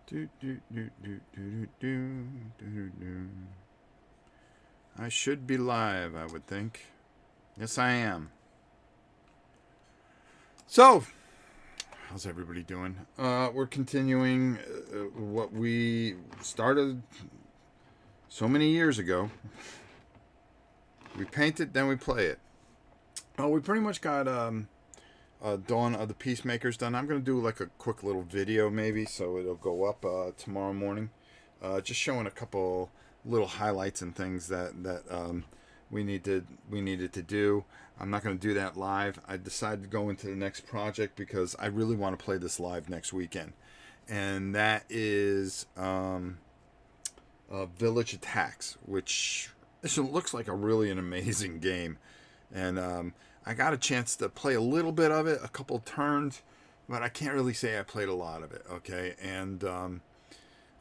Do, do, do, do, do, do, do, do. I should be live, I would think. Yes, I am. So, how's everybody doing? We're continuing what we started so many years ago. We paint it, then we play it. Oh, we pretty much got Dawn of the Peacemakers done. I'm going to do like a quick little video maybe, so it'll go up tomorrow morning. Just showing a couple little highlights and things that we needed to do. I'm not going to do that live. I decided to go into the next project because I really want to play this live next weekend, and that is Village Attacks, which this looks like a really an amazing game, and I got a chance to play a little bit of it, a couple turns, but I can't really say I played a lot of it. Okay, and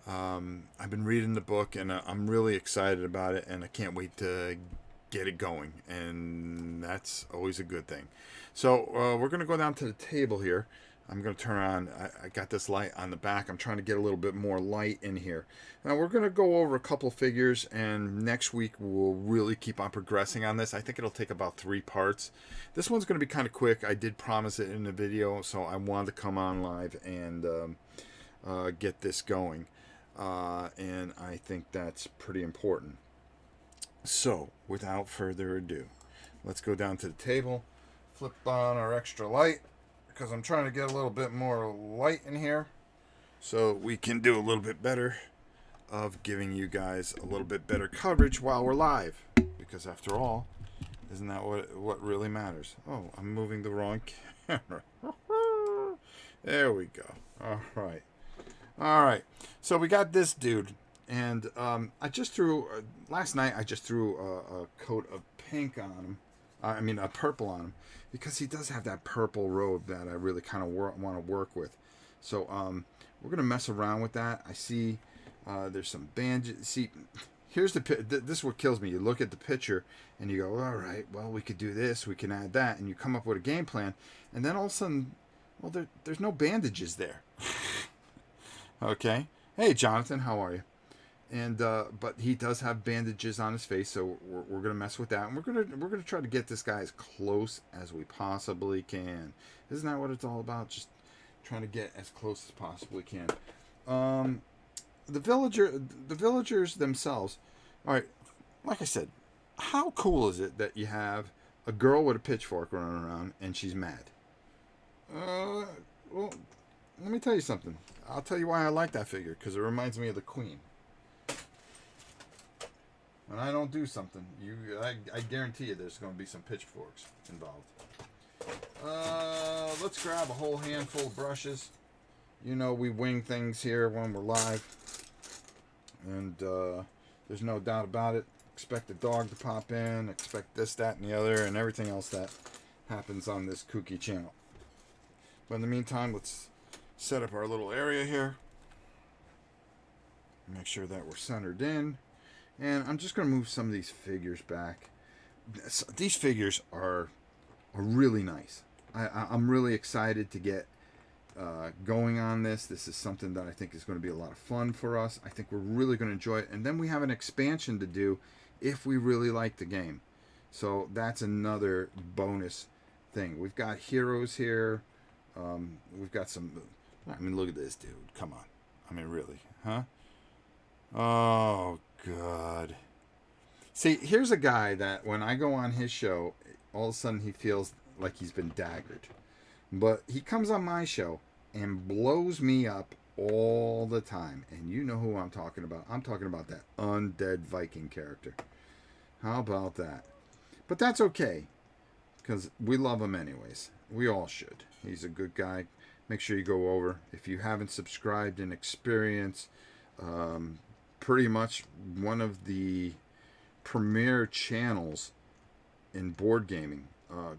I've been reading the book, and I'm really excited about it, and I can't wait to get it going, and that's always a good thing. So we're going to go down to the table here. I'm going to turn on, I got this light on the back. I'm trying to get a little bit more light in here. Now we're going to go over a couple figures, and next week we'll really keep on progressing on this. I think it'll take about 3 parts. This one's going to be kind of quick. I did promise it in the video, so I wanted to come on live and get this going. And I think that's pretty important. So, without further ado, let's go down to the table, flip on our extra light, because I'm trying to get a little bit more light in here so we can do a little bit better of giving you guys a little bit better coverage while we're live. Because after all, isn't that what really matters? Oh, I'm moving the wrong camera. There we go. All right. So we got this dude. And I just threw, last night I just threw a coat of pink on him. I mean, a purple on him. Because he does have that purple robe that I really kind of want to work with. So we're going to mess around with that. I see there's some bandages. See, here's this is what kills me. You look at the picture and you go, all right, well, we could do this. We can add that. And you come up with a game plan. And then all of a sudden, well, there's no bandages there. Okay. Hey, Jonathan, how are you? And but he does have bandages on his face, so we're gonna mess with that, and we're gonna try to get this guy as close as we possibly can. Isn't that what it's all about? Just trying to get as close as possibly can. The villagers themselves. All right, like I said, how cool is it that you have a girl with a pitchfork running around and she's mad? Well, let me tell you something. I'll tell you why I like that figure, because it reminds me of the Queen. When I don't do something, I guarantee you there's going to be some pitchforks involved. Let's grab a whole handful of brushes. You know we wing things here when we're live. And there's no doubt about it. Expect the dog to pop in. Expect this, that, and the other, and everything else that happens on this kooky channel. But in the meantime, let's set up our little area here. Make sure that we're centered in. And I'm just going to move some of these figures back. These figures are really nice. I'm really excited to get going on this. This is something that I think is going to be a lot of fun for us. I think we're really going to enjoy it. And then we have an expansion to do if we really like the game. So that's another bonus thing. We've got heroes here. We've got some... I mean, look at this dude. Come on. I mean, really. Huh? Oh, God. See, here's a guy that when I go on his show, all of a sudden he feels like he's been daggered. But he comes on my show and blows me up all the time. And you know who I'm talking about. I'm talking about that undead Viking character. How about that? But that's okay, because we love him anyways. We all should. He's a good guy. Make sure you go over. If you haven't subscribed and experienced pretty much one of the premier channels in board gaming,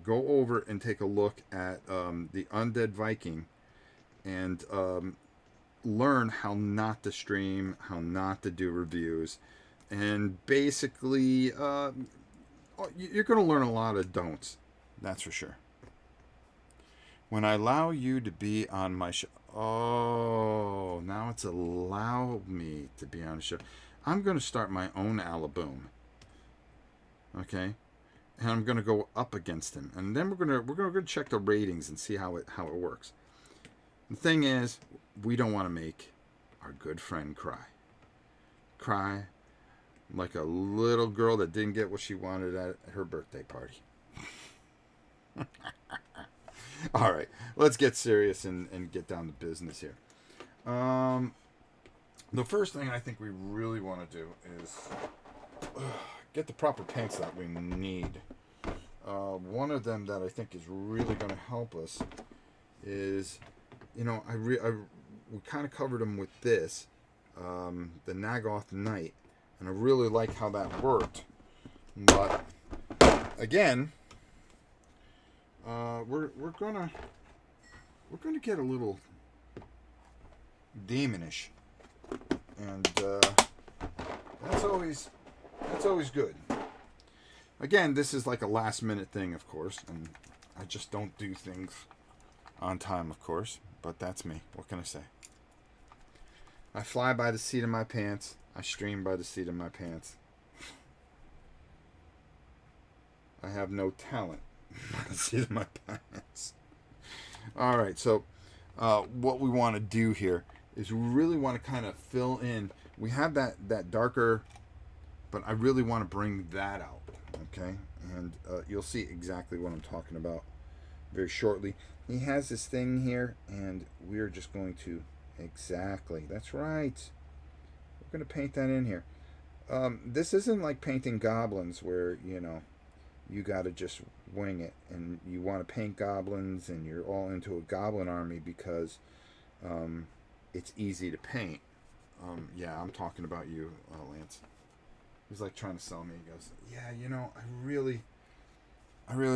go over and take a look at the Undead Viking and learn how not to stream, how not to do reviews, and basically you're going to learn a lot of don'ts. That's for sure. When I allow you to be on my show, Oh, now it's allowed me to be on the show. I'm going to start my own Alaboom. Okay, and I'm going to go up against him, and then we're going to check the ratings and see how it works. The thing is, we don't want to make our good friend cry like a little girl that didn't get what she wanted at her birthday party. All right, let's get serious and get down to business here. The first thing I think we really want to do is get the proper paints that we need. One of them that I think is really going to help us is, we kind of covered them with this, the Nagoth Knight, and I really like how that worked. But again, we're gonna get a little demonish, and that's always good. Again, this is like a last minute thing, of course, and I just don't do things on time, of course. But that's me. What can I say? I fly by the seat of my pants. I stream by the seat of my pants. I have no talent by the seat of my pants. All right, so what we want to do here is we really want to kind of fill in. We have that darker, but I really want to bring that out, okay? And you'll see exactly what I'm talking about very shortly. He has this thing here, and we're just going to, exactly, that's right. We're going to paint that in here. This isn't like painting goblins where, you got to just wing it, and you want to paint goblins, and you're all into a goblin army because it's easy to paint. Yeah, I'm talking about you, Lance. He's like trying to sell me. He goes, yeah, I really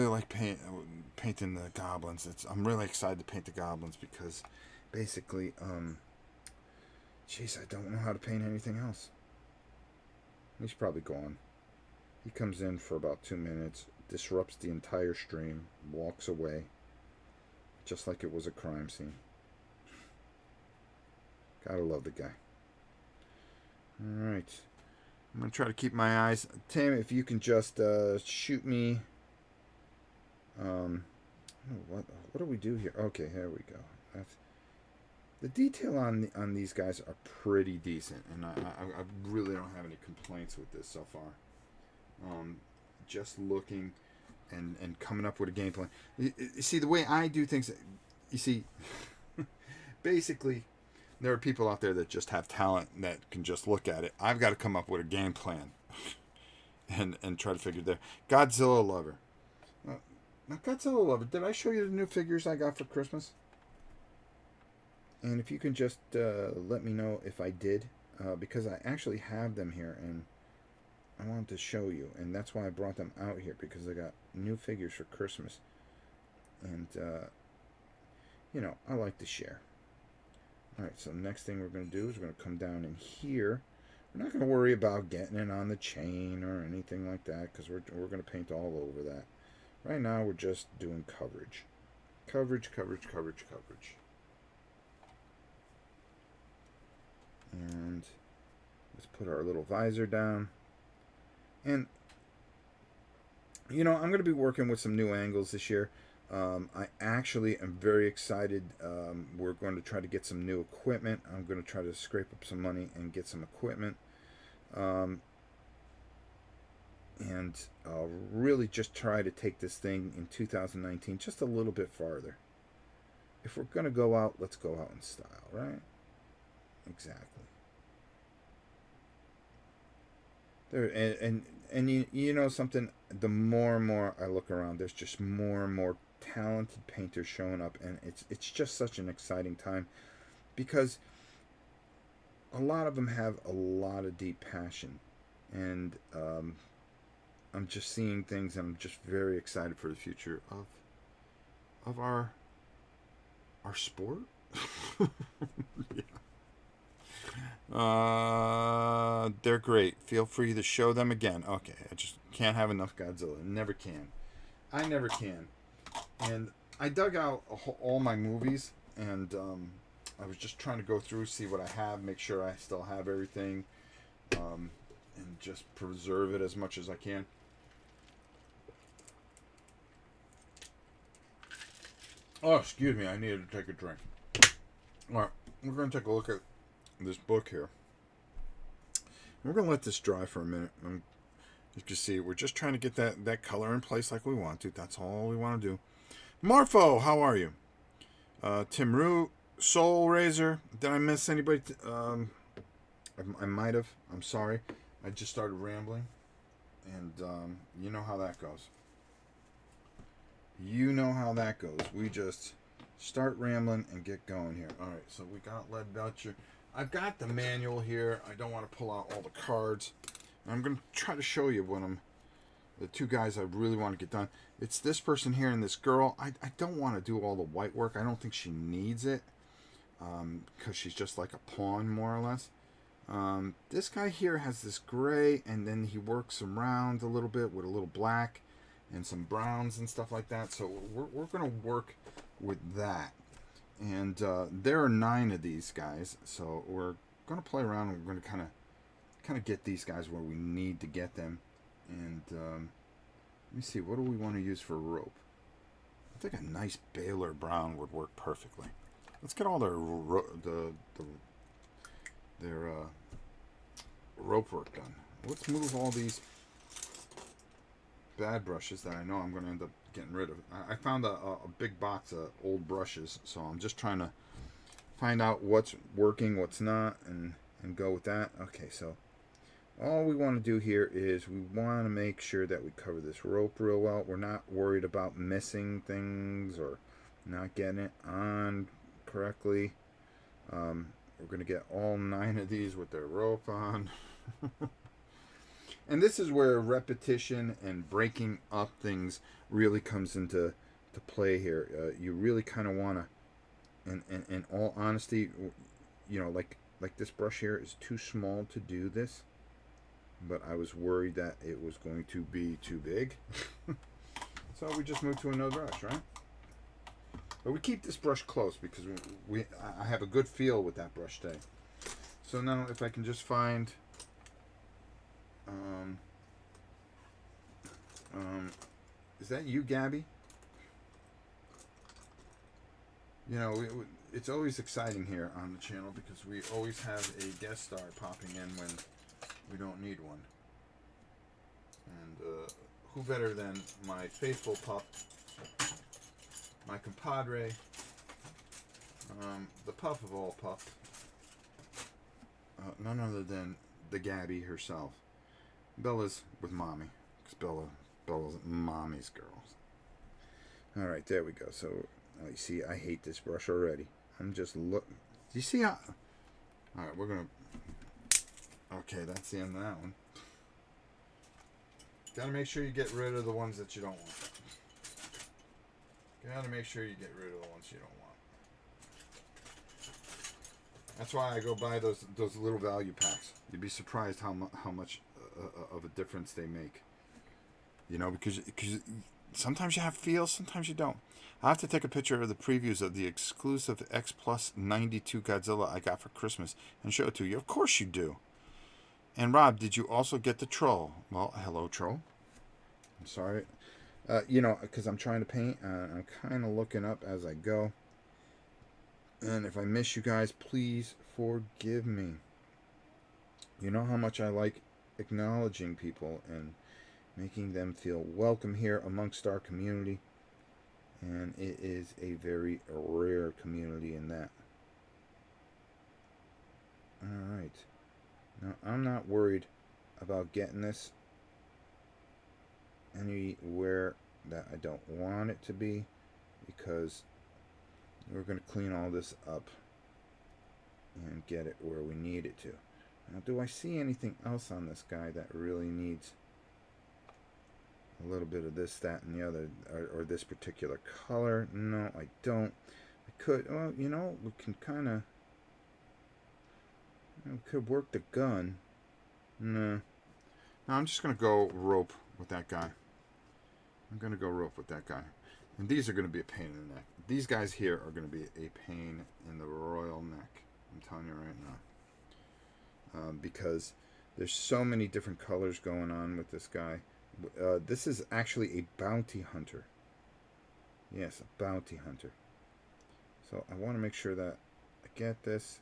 like painting the goblins. I'm really excited to paint the goblins because basically, I don't know how to paint anything else. He's probably gone. He comes in for about 2 minutes, disrupts the entire stream, walks away, just like it was a crime scene. Gotta love the guy. Alright. I'm going to try to keep my eyes... Tim, if you can just shoot me... what do we do here? Okay, here we go. The detail on these guys are pretty decent, and I really don't have any complaints with this so far. Just looking and coming up with a game plan. You see, the way I do things, you see, basically, there are people out there that just have talent that can just look at it. I've got to come up with a game plan and try to figure it there. Godzilla Lover. Now, Godzilla Lover, did I show you the new figures I got for Christmas? And if you can just let me know if I did, because I actually have them here, and I wanted to show you, and that's why I brought them out here, because I got new figures for Christmas, and I like to share. Alright, so the next thing we're going to do is we're going to come down in here. We're not going to worry about getting it on the chain or anything like that, because we're going to paint all over that. Right now we're just doing coverage. Coverage. And let's put our little visor down. And, I'm going to be working with some new angles this year. I actually am very excited. We're going to try to get some new equipment. I'm going to try to scrape up some money and get some equipment. And I'll really just try to take this thing in 2019 just a little bit farther. If we're going to go out, let's go out in style, right? Exactly. There, and you know something, the more and more I look around, there's just more and more talented painters showing up, and it's just such an exciting time, because a lot of them have a lot of deep passion, and I'm just seeing things, and I'm just very excited for the future of our sport. Yeah. They're great. Feel free to show them again. Okay, I just can't have enough Godzilla. Never can. I never can. And I dug out all my movies, and I was just trying to go through, see what I have, make sure I still have everything, and just preserve it as much as I can. Oh, excuse me, I needed to take a drink. Alright, we're going to take a look at this book here. We're going to let this dry for a minute. You can see, we're just trying to get that color in place like we want to. That's all we want to do. Marfo, how are you? Tim Rue, Soul Razor. Did I miss anybody? I might have. I'm sorry. I just started rambling. And you know how that goes. You know how that goes. We just start rambling and get going here. All right, so we got Lead Belcher. I've got the manual here. I don't want to pull out all the cards. I'm going to try to show you the two guys I really want to get done. It's this person here and this girl. I don't want to do all the white work. I don't think she needs it because she's just like a pawn, more or less. This guy here has this gray, and then he works around a little bit with a little black and some browns and stuff like that. So we're going to work with that. And there are 9 of these guys. So we're going to play around, and we're going to kind of get these guys where we need to get them. And let me see, what do we want to use for rope? I think a nice Baylor brown would work perfectly. Let's get all their rope work done. Let's move all these bad brushes that I know I'm going to end up getting rid of. I found a big box of old brushes, so I'm just trying to find out what's working, what's not, and go with that. Okay, so all we want to do here is we want to make sure that we cover this rope real well. We're not worried about missing things or not getting it on correctly. We're going to get all 9 of these with their rope on. And this is where repetition and breaking up things really comes into play here. You really kind of want to, in all honesty, you know, like this brush here is too small to do this. But I was worried that it was going to be too big. So we just moved to another brush, right? But we keep this brush close because I have a good feel with that brush today. So now if I can just find is that you, Gabby? You know, it's always exciting here on the channel because we always have a guest star popping in when we don't need one. And who better than my faithful pup, my compadre, the pup of all pups, none other than the Gabby herself. Bella's with mommy, because Bella's mommy's girls. Alright, there we go. So, you see, I hate this brush already. I'm just looking. Do you see how... Alright, we're going to... Okay, that's the end of that one. Gotta make sure you get rid of the ones that you don't want. Gotta make sure you get rid of the ones you don't want. That's why I go buy those little value packs. You'd be surprised how much of a difference they make. You know, because sometimes you have feels, sometimes you don't. I have to take a picture of the previews of the exclusive X Plus 92 Godzilla I got for Christmas and show it to you. Of course you do. And Rob, did you also get the troll? Well, hello, troll. I'm sorry. You know, because I'm trying to paint, I'm kind of looking up as I go. And if I miss you guys, please forgive me. You know how much I like acknowledging people and making them feel welcome here amongst our community. And it is a very rare community in that. Alright. Now, I'm not worried about getting this anywhere that I don't want it to be, because we're going to clean all this up and get it where we need it to. Now, do I see anything else on this guy that really needs a little bit of this, that, and the other, or this particular color? No, I don't. I could, well, you know, we can kind of, we could work the gun. No, I'm just going to go rope with that guy. I'm going to go rope with that guy. And these are going to be a pain in the neck. These guys here are going to be a pain in the royal neck. I'm telling you right now. Because there's so many different colors going on with this guy. This is actually a bounty hunter. Yes, a bounty hunter. So I want to make sure that I get this.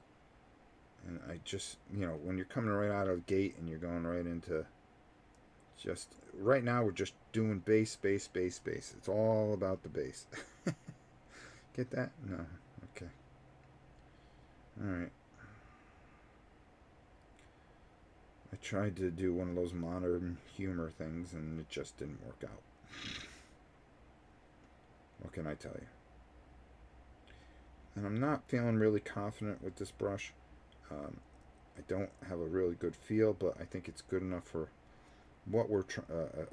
And I just, when you're coming right out of the gate and you're going right into just, right now we're just doing base, base, base, base. It's all about the base. Get that? No. Okay. Alright. I tried to do one of those modern humor things and it just didn't work out. What can I tell you? And I'm not feeling really confident with this brush. I don't have a really good feel, but I think it's good enough for what we're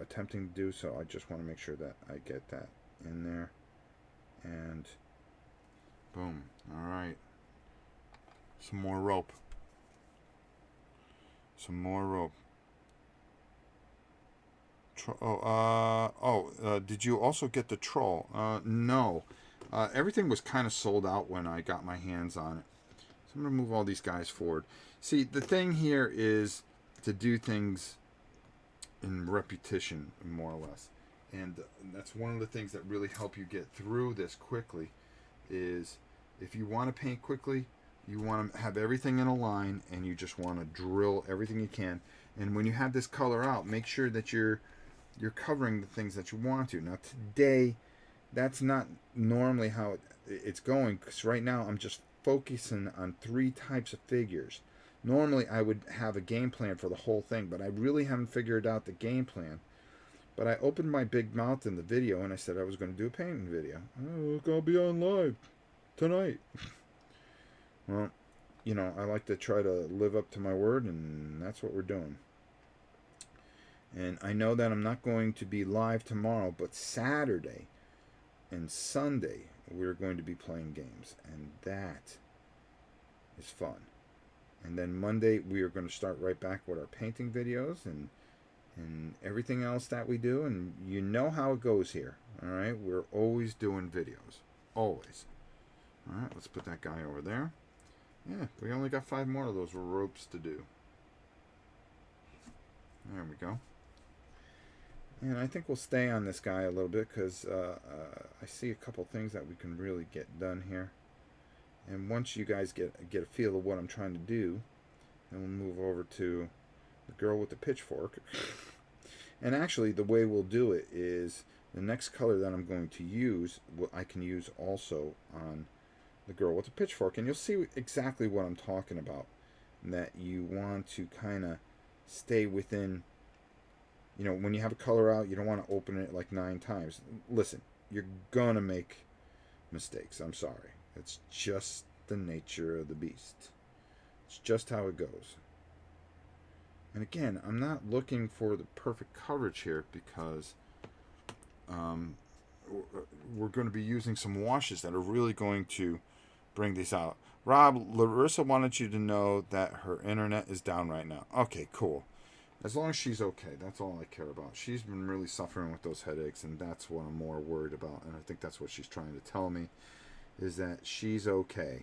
attempting to do, so I just want to make sure that I get that in there. And boom. Alright. Some more rope. Some more rope. Did you also get the troll? No. Everything was kind of sold out when I got my hands on it. So I'm going to move all these guys forward. See, the thing here is to do things in repetition, more or less. And that's one of the things that really help you get through this quickly is if you want to paint quickly, you want to have everything in a line and you just want to drill everything you can. And when you have this color out, make sure that you're covering the things that you want to. Now today, that's not normally how it's going, because right now I'm just focusing on 3 types of figures. Normally I would have a game plan for the whole thing, but I really haven't figured out the game plan. But I opened my big mouth in the video and I said I was going to do a painting video. Oh, it's going to be on live tonight. Well, I like to try to live up to my word, and that's what we're doing. And I know that I'm not going to be live tomorrow, but Saturday and Sunday we're going to be playing games, and that is fun. And then Monday we are going to start right back with our painting videos and everything else that we do, and you know how it goes here. All right, we're always doing videos, always. All right, let's put that guy over there. Yeah, we only got 5 more of those ropes to do. There we go. And I think we'll stay on this guy a little bit because I see a couple things that we can really get done here. And once you guys get a feel of what I'm trying to do, then we'll move over to the girl with the pitchfork. And actually, the way we'll do it is the next color that I'm going to use, I can use also on the girl with the pitchfork. And you'll see exactly what I'm talking about. That you want to kind of stay within, when you have a color out, you don't want to open it like 9 times. Listen, you're going to make mistakes. I'm sorry. It's just the nature of the beast. It's just how it goes. And again, I'm not looking for the perfect coverage here because we're going to be using some washes that are really going to bring these out. Rob, Larissa wanted you to know that her internet is down right now. Okay, cool. As long as she's okay, that's all I care about. She's been really suffering with those headaches, and that's what I'm more worried about. And I think that's what she's trying to tell me, is that she's okay.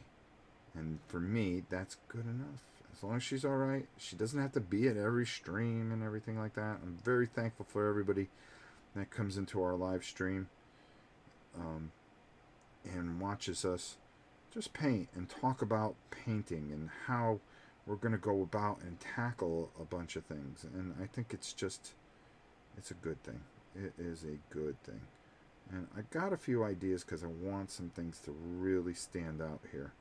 And for me, that's good enough. As long as she's all right, she doesn't have to be at every stream and everything like that. I'm very thankful for everybody that comes into our live stream and watches us just paint and talk about painting and how we're going to go about and tackle a bunch of things. And I think it's a good thing. It is a good thing. And I got a few ideas because I want some things to really stand out here.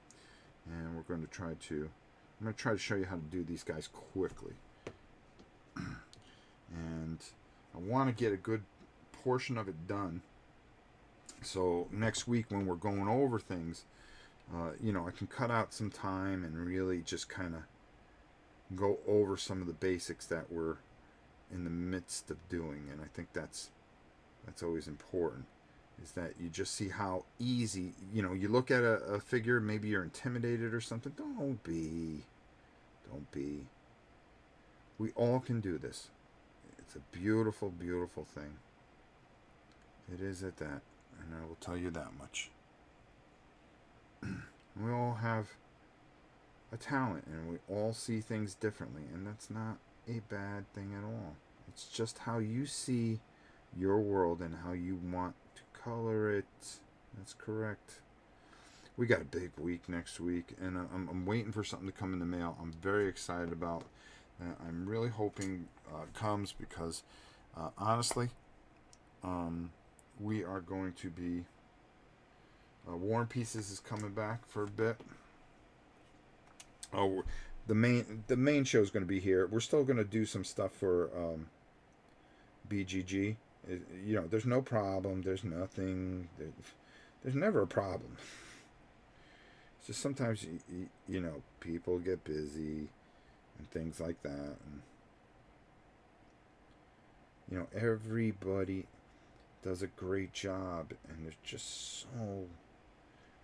And I'm going to try to show you how to do these guys quickly. And I want to get a good portion of it done. So next week when we're going over things, I can cut out some time and really just kind of go over some of the basics that we're in the midst of doing. And I think that's always important, is that you just see how easy, you look at a figure, maybe you're intimidated or something. Don't be. We all can do this. It's a beautiful, beautiful thing. It is at that. and I will tell you that much. We all have a talent, and we all see things differently, and that's not a bad thing at all. It's just how you see your world and how you want to color it. That's correct. We got a big week next week, and I'm waiting for something to come in the mail. I'm very excited about that. I'm really hoping it comes because, honestly, we are going to be... War and Pieces is coming back for a bit. Oh, the main show is going to be here. We're still going to do some stuff for BGG. There's no problem. There's nothing. There's never a problem. It's just sometimes people get busy and things like that, and everybody does a great job, and there's just so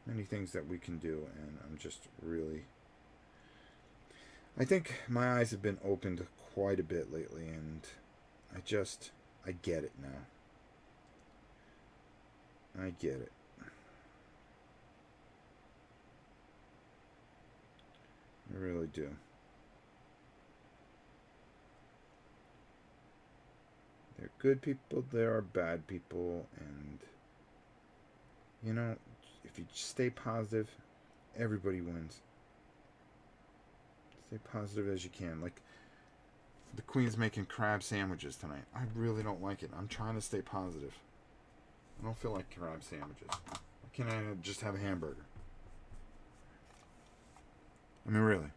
many things that we can do, and I'm just really... I think my eyes have been opened quite a bit lately, and I get it now. I get it. I really do. There are good people, there are bad people, and if you stay positive, everybody wins. Stay positive as you can. Like, the Queen's making crab sandwiches tonight. I really don't like it. I'm trying to stay positive. I don't feel like crab sandwiches. Why can't I just have a hamburger? I mean, really.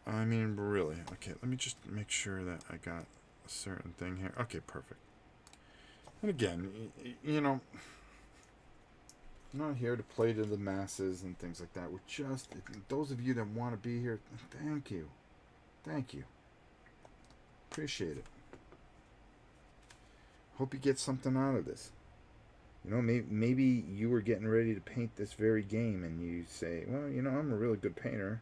I mean, really. Okay, let me just make sure that I got a certain thing here. Okay, perfect. And again, I'm not here to play to the masses and things like that. We're just... Those of you that want to be here, thank you. Thank you. Appreciate it. Hope you get something out of this. Maybe you were getting ready to paint this very game and you say, well, I'm a really good painter.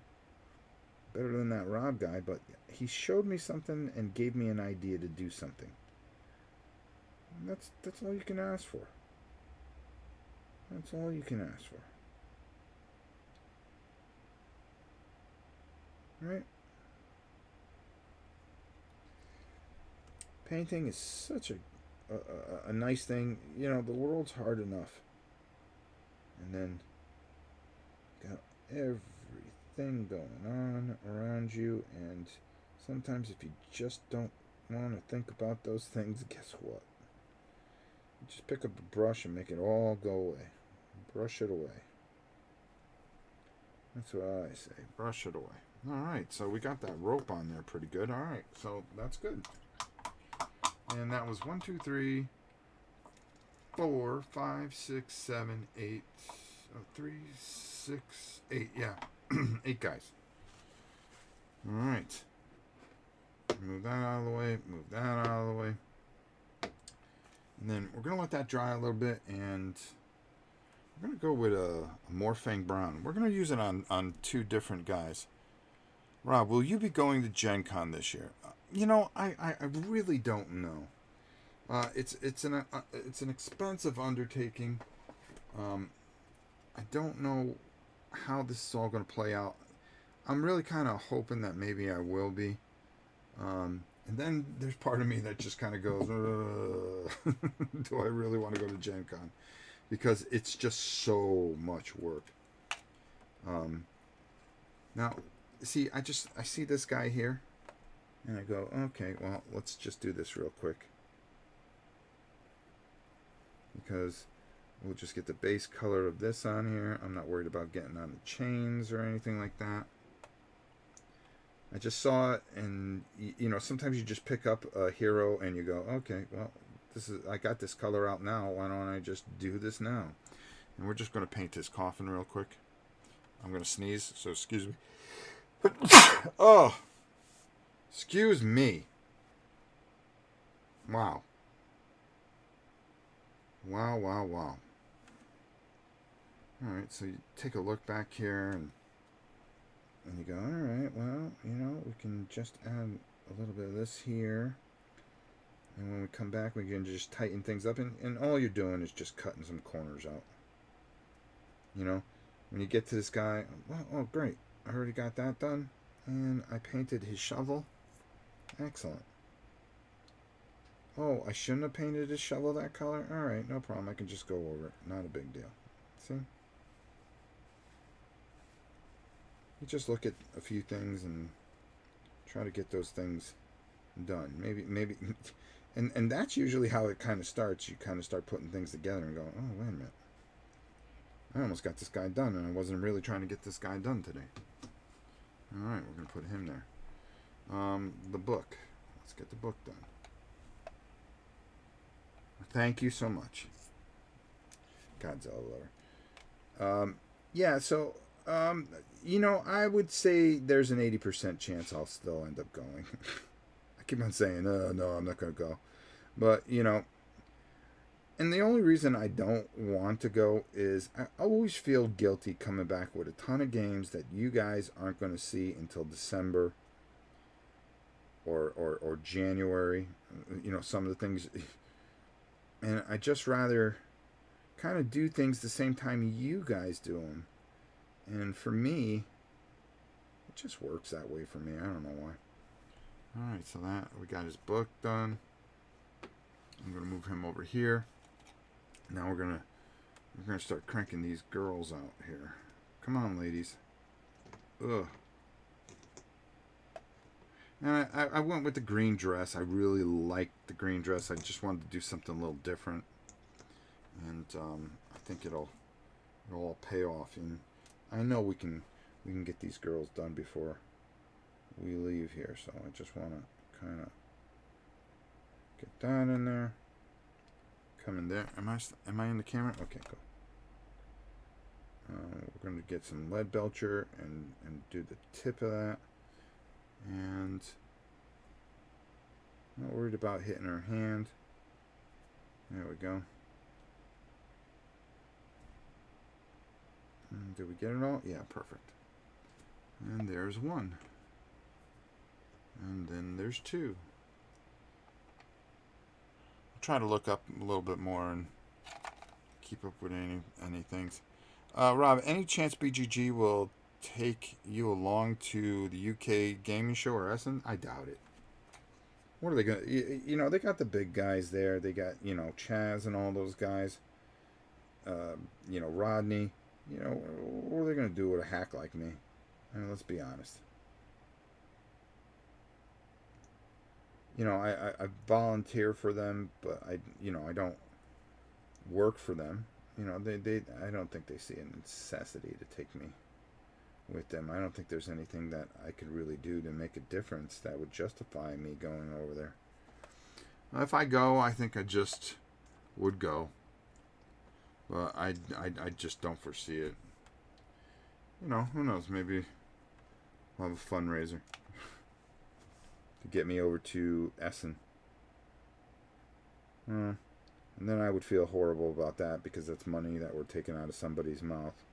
Better than that Rob guy, but he showed me something and gave me an idea to do something. And that's all you can ask for. That's all you can ask for. Right? Painting is such a nice thing. The world's hard enough. And then got everything going on around you, and sometimes if you just don't want to think about those things, guess what? You just pick up a brush and make it all go away. Brush it away. That's what I say. Brush it away. Alright, so we got that rope on there pretty good. Alright, so that's good. And that was 1, 2, 3, 4, 5, 6, 7, 8. 3, 6, 8. Yeah. 8 guys. Alright. Move that out of the way. Move that out of the way. And then we're going to let that dry a little bit. And we're going to go with a Morphang Brown. We're going to use it on 2 different guys. Rob, will you be going to Gen Con this year? I really don't know. It's an expensive undertaking. I don't know how this is all going to play out. I'm really kind of hoping that maybe I will be. And then there's part of me that just kind of goes, do I really want to go to Gen Con? Because it's just so much work. Now, see, I see this guy here. And I go, okay, well, let's just do this real quick. Because we'll just get the base color of this on here. I'm not worried about getting on the chains or anything like that. I just saw it, and sometimes you just pick up a hero and you go, okay, well, I got this color out now. Why don't I just do this now? And we're just going to paint this coffin real quick. I'm going to sneeze, so excuse me. Oh, excuse me. Wow. Wow, wow, wow. Alright, so you take a look back here, and you go, alright, well, we can just add a little bit of this here. And when we come back, we can just tighten things up. And all you're doing is just cutting some corners out. You know, when you get to this guy, well, oh, great. I already got that done. And I painted his shovel. Excellent. Oh, I shouldn't have painted his shovel that color? Alright, no problem. I can just go over it. Not a big deal. See? You just look at a few things and try to get those things done. Maybe, and that's usually how it kind of starts. You kind of start putting things together and go, oh, wait a minute. I almost got this guy done, and I wasn't really trying to get this guy done today. Alright, we're going to put him there. The book. Let's get the book done. Thank you so much. Godzilla lover. Yeah, so, I would say there's an 80% chance I'll still end up going. I keep on saying, no, I'm not going to go. But, and the only reason I don't want to go is I always feel guilty coming back with a ton of games that you guys aren't going to see until December or January. Some of the things... And I just rather kind of do things the same time you guys do them. And for me, it just works that way for me. I don't know why. Alright, so that we got his book done. I'm gonna move him over here. Now we're gonna start cranking these girls out here. Come on, ladies. Ugh. And I went with the green dress. I really liked the green dress. I just wanted to do something a little different. And I think it'll all pay off. And I know we can get these girls done before we leave here. So I just want to kind of get that in there. Come in there. Am I in the camera? Okay, cool. We're going to get some lead belcher and do the tip of that. And not worried about hitting her hand. There we go. And did we get it all? Yeah, perfect. And there's one. And then there's two. I'll try to look up a little bit more and keep up with any things. Rob, any chance BGG will take you along to the UK gaming show or Essen? I doubt it. What are they going to... they got the big guys there. They got, Chaz and all those guys. Rodney. What are they going to do with a hack like me? Let's be honest. I volunteer for them, but I don't work for them. I don't think they see a necessity to take me with them. I don't think there's anything that I could really do to make a difference that would justify me going over there. If I go, I think I just would go. But I just don't foresee it. Who knows? Maybe I'll have a fundraiser to get me over to Essen. And then I would feel horrible about that because that's money that we're taking out of somebody's mouth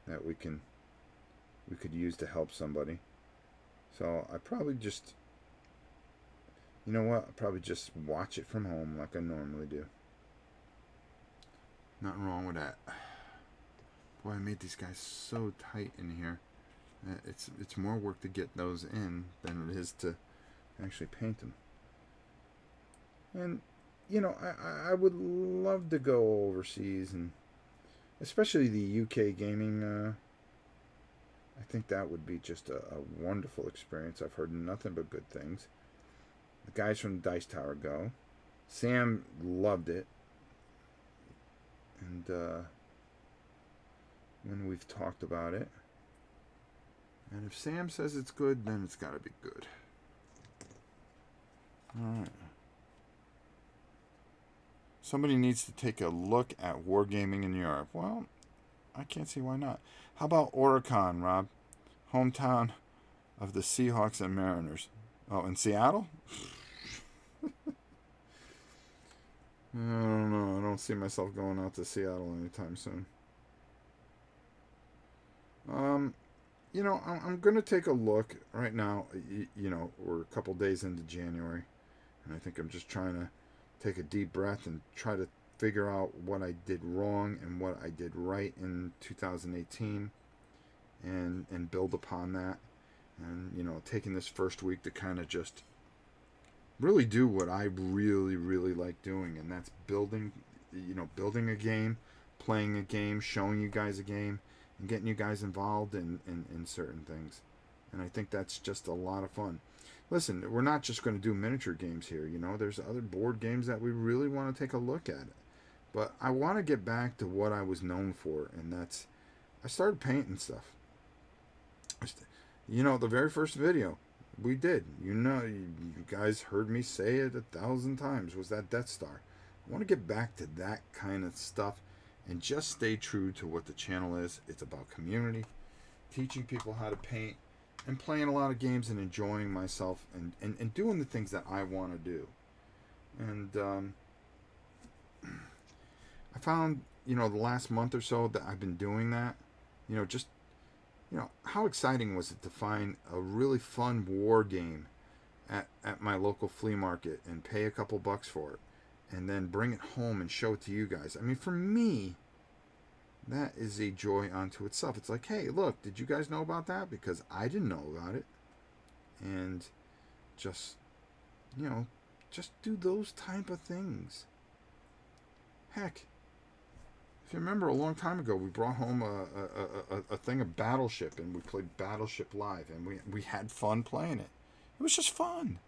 that we could use to help somebody. So I probably just, I'll probably just watch it from home like I normally do. Nothing wrong with that. Boy, I made these guys so tight in here. It's more work to get those in than it is to actually paint them. And, I would love to go overseas, and especially the UK gaming. I think that would be just a wonderful experience. I've heard nothing but good things. The guys from the Dice Tower go. Sam loved it. And when we've talked about it. And if Sam says it's good, then it's got to be good. Alright. Somebody needs to take a look at wargaming in Europe. Well, I can't see why not. How about Oricon, Rob? Hometown of the Seahawks and Mariners. Oh, in Seattle? I don't know. I don't see myself going out to Seattle anytime soon. I'm going to take a look right now. We're a couple days into January. And I think I'm just trying to take a deep breath and try to figure out what I did wrong and what I did right in 2018, and build upon that. And, you know, taking this first week to kind of just really do what I really, really like doing, and that's building, you know, building a game, playing a game, showing you guys a game, and getting you guys involved in certain things. And I think that's just a lot of fun. Listen, we're not just going to do miniature games here, you know, there's other board games that we really want to take a look at it. But I want to get back to what I was known for, and that's, I started painting stuff. You know, the very first video we did, you know, you guys heard me say it 1,000 times, was that Death Star. I want to get back to that kind of stuff and just stay true to what the channel is. It's about community, teaching people how to paint, and playing a lot of games and enjoying myself, and doing the things that I want to do. And I found, you know, the last month or so that I've been doing that, you know, just, you know, how exciting was it to find a really fun war game at my local flea market and pay a couple bucks for it, and then bring it home and show it to you guys. I mean, for me, that is a joy unto itself. It's like, hey, look, did you guys know about that? Because I didn't know about it. And just, you know, just do those type of things. Heck, if you remember a long time ago, we brought home a thing of Battleship, and we played Battleship live, and we had fun playing it. It was just fun.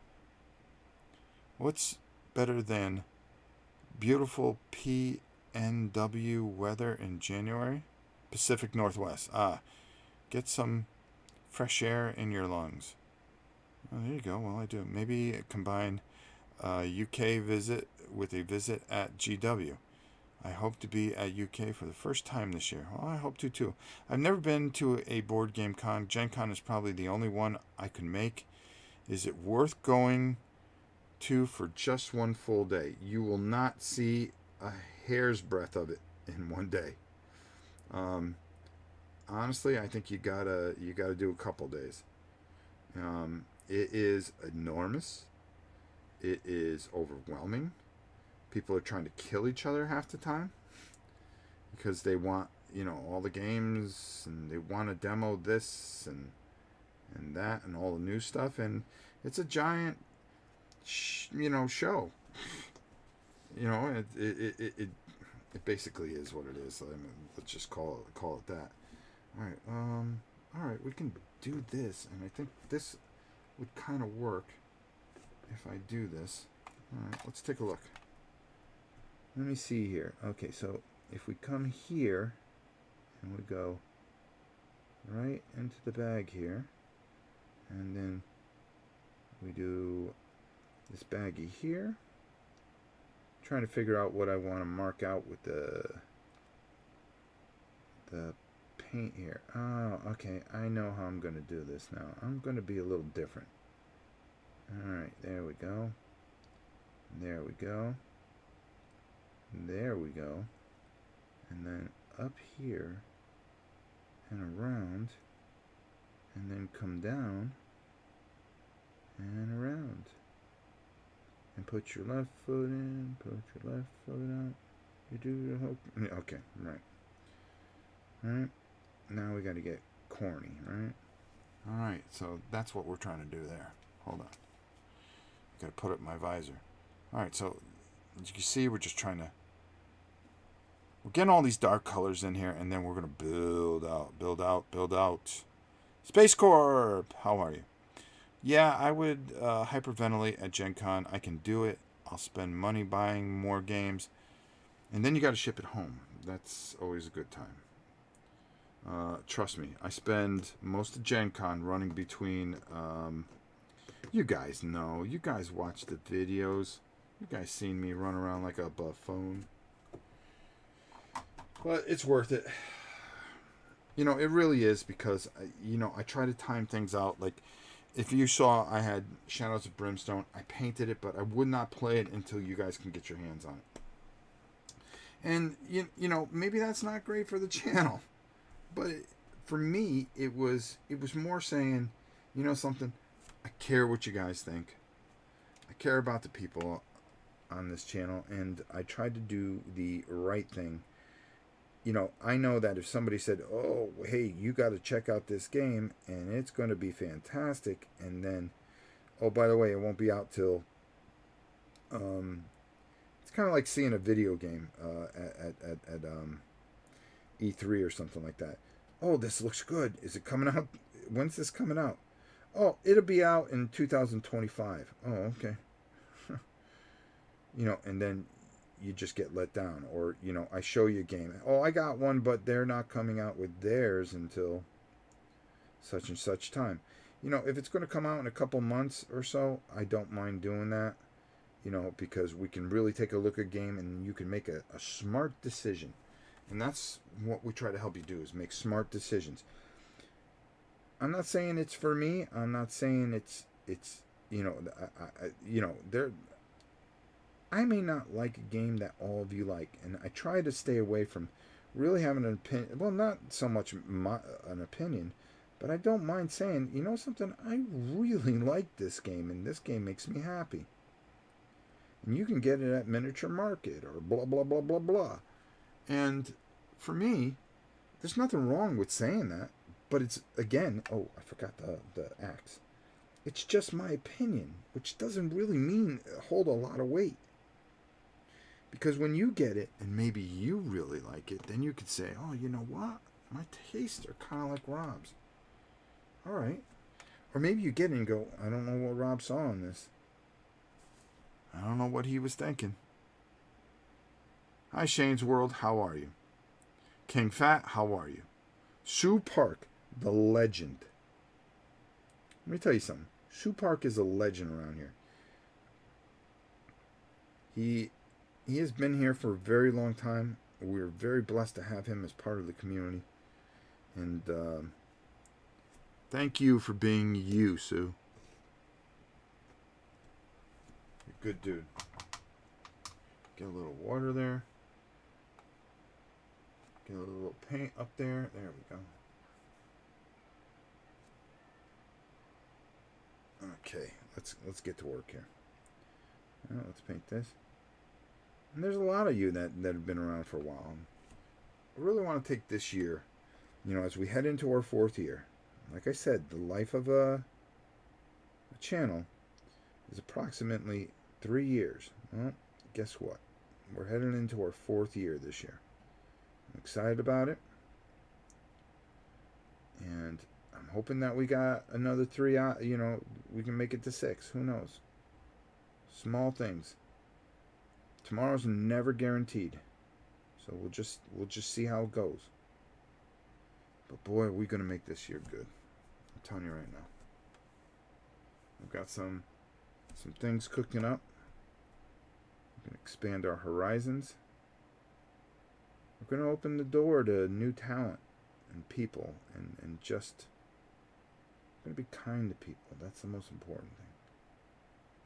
What's better than beautiful PNW weather in January? Pacific Northwest. Get some fresh air in your lungs. Oh, there you go. Well, I do. Maybe combine a UK visit with a visit at GW. I hope to be at UK for the first time this year. Well, I hope to too. I've never been to a board game con. Gen Con is probably the only one I can make. Is it worth going to for just one full day? You will not see a hair's breadth of it in one day. Honestly, I think you gotta do a couple days. It is enormous. It is overwhelming. People are trying to kill each other half the time because they want, you know, all the games, and they want to demo this and that and all the new stuff, and it's a giant you know, show. You know, it basically is what it is. I mean, let's just call it that. All right, we can do this, and I think this would kind of work if I do this. All right, let's take a look. Let me see here. Okay, so if we come here and we go right into the bag here, and then we do this baggie here, trying to figure out what I want to mark out with the paint here. Oh, okay, I know how I'm going to do this now. I'm going to be a little different. Alright, there we go. There we go. There we go. And then up here and around, and then come down and around. And put your left foot in, put your left foot out. You do the whole... Okay, right. Alright. Now we got to get corny, right? Alright, so that's what we're trying to do there. Hold on. Got to put up my visor. Alright, so as you can see, we're just trying to... We're getting all these dark colors in here, and then we're going to build out. Space Corp! How are you? Yeah, I would hyperventilate at Gen Con. I can do it. I'll spend money buying more games. And then you got to ship it home. That's always a good time. Trust me, I spend most of Gen Con running between... you guys know. You guys watch the videos. You guys seen me run around like a buffoon. But it's worth it. You know, it really is, because, you know, I try to time things out. Like, if you saw, I had Shadows of Brimstone. I painted it, but I would not play it until you guys can get your hands on it. And, you know, maybe that's not great for the channel. But for me, it was more saying, you know something, I care what you guys think. I care about the people on this channel, and I try to do the right thing. I know that if somebody said, "Oh, hey, you got to check out this game, and it's going to be fantastic," and then, oh, by the way, it won't be out till, it's kind of like seeing a video game at E3 or something like that. Oh, this looks good. Is it coming out? When's this coming out? Oh, it'll be out in 2025. Oh, okay. And then you just get let down. Or, I show you a game. Oh, I got one, but they're not coming out with theirs until such and such time. If it's going to come out in a couple months or so, I don't mind doing that. Because we can really take a look at a game and you can make a smart decision. And that's what we try to help you do, is make smart decisions. I'm not saying it's for me. I'm not saying it's there. I may not like a game that all of you like, and I try to stay away from really having an opinion. Well, not so much an opinion, but I don't mind saying, something, I really like this game, and this game makes me happy. And you can get it at Miniature Market or blah, blah, blah, blah, blah. And for me, there's nothing wrong with saying that. But it's, again, oh, I forgot the axe. It's just my opinion, which doesn't really mean hold a lot of weight. Because when you get it, and maybe you really like it, then you could say, oh, you know what? My tastes are kind of like Rob's. All right. Or maybe you get it and go, I don't know what Rob saw in this. I don't know what he was thinking. Hi, Shane's World. How are you? King Fat, how are you? Sue Park, the legend. Let me tell you something. Sue Park is a legend around here. He has been here for a very long time. We're very blessed to have him as part of the community. And thank you for being you, Sue. You're a good dude. Get a little water there. Get a little paint up there. There we go. Okay, let's get to work here. Let's paint this. And there's a lot of you that have been around for a while. I really want to take this year, as we head into our 4th year. Like I said, the life of a channel is approximately 3 years. Well, guess what? We're heading into our 4th year this year. I'm excited about it. And I'm hoping that we got another 3, we can make it to 6. Who knows? Small things. Tomorrow's never guaranteed. So we'll just see how it goes. But boy, are we going to make this year good. I'm telling you right now. We've got some things cooking up. We're going to expand our horizons. We're going to open the door to new talent and people, and just going to be kind to people. That's the most important thing.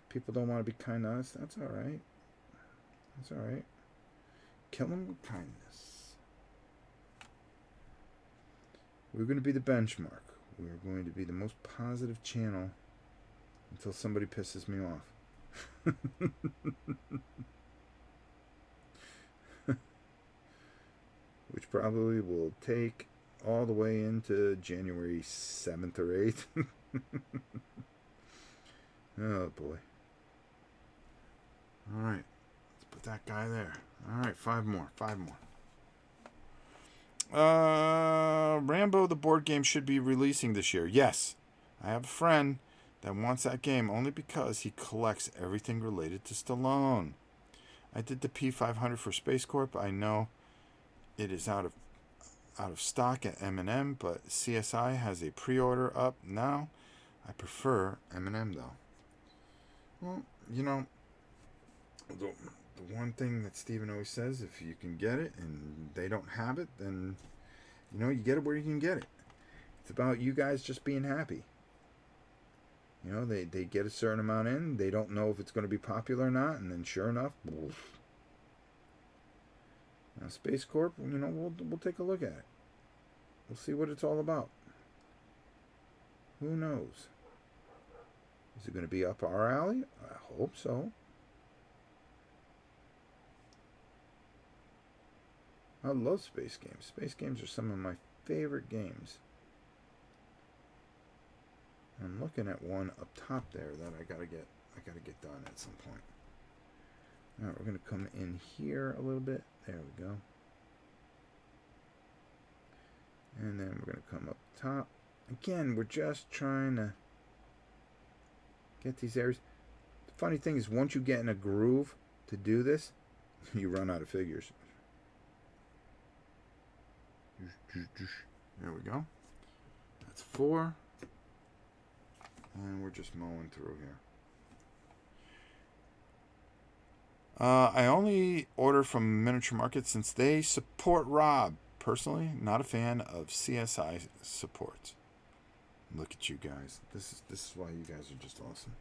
If people don't want to be kind to us, that's all right. That's all right. Kill them with kindness. We're going to be the benchmark. We're going to be the most positive channel until somebody pisses me off. Which probably will take all the way into January 7th or 8th. Oh boy. Alright. Let's put that guy there. Alright, 5 more. Rambo the board game should be releasing this year. Yes. I have a friend that wants that game only because he collects everything related to Stallone. I did the P500 for Space Corp. I know it is out of stock at M&M, but CSI has a pre-order up now. I prefer M&M though. Well, the one thing that Steven always says, if you can get it and they don't have it, then you get it where you can get it. It's about you guys just being happy. They get a certain amount in, they don't know if it's going to be popular or not, and then sure enough, woof. Now Space Corp, we'll take a look at it. We'll see what it's all about. Who knows? Is it going to be up our alley? I hope so. I love space games. Space games are some of my favorite games. I'm looking at one up top there that I gotta get done at some point. All right, we're gonna come in here a little bit. There we go. And then we're gonna come up top. Again, we're just trying to get these areas. The funny thing is, once you get in a groove to do this, you run out of figures. There we go. That's 4. And we're just mowing through here. I only order from Miniature Market since they support Rob. Personally, not a fan of CSI supports. Look at you guys. This is why you guys are just awesome.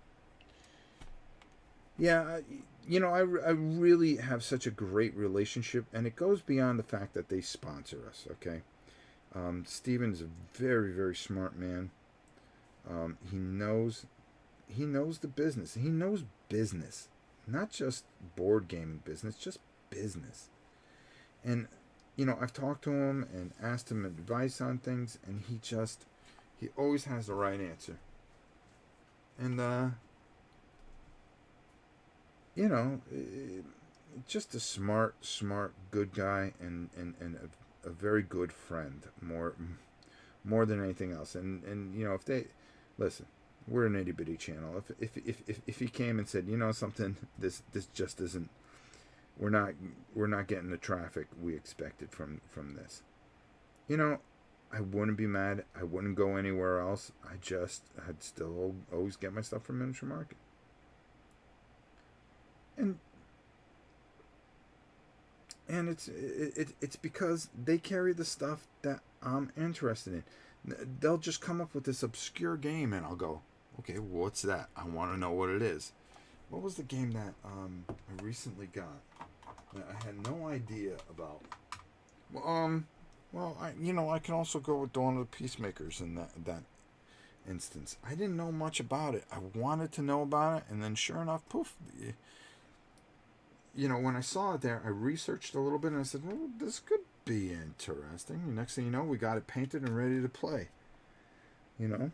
Yeah, you know, I really have such a great relationship, and it goes beyond the fact that they sponsor us, okay? Steven's a very, very smart man. He knows the business. He knows business, not just board gaming business, just business. And, you know, I've talked to him and asked him advice on things, and he always has the right answer. And, you know, just a smart, good guy, and a very good friend, more than anything else. And you know, if they listen, we're an itty bitty channel. If he came and said, you know something, this just isn't, we're not getting the traffic we expected from this. You know, I wouldn't be mad. I wouldn't go anywhere else. I'd still always get my stuff from Miniature Market. And it's because they carry the stuff that I'm interested in. They'll just come up with this obscure game, and I'll go, okay, what's that? I want to know what it is. What was the game that I recently got that I had no idea about? Well, I can also go with Dawn of the Peacemakers in that instance. I didn't know much about it. I wanted to know about it, and then sure enough, poof. You know, when I saw it there, I researched a little bit, and I said, well, this could be interesting. The next thing you know, we got it painted and ready to play. You know?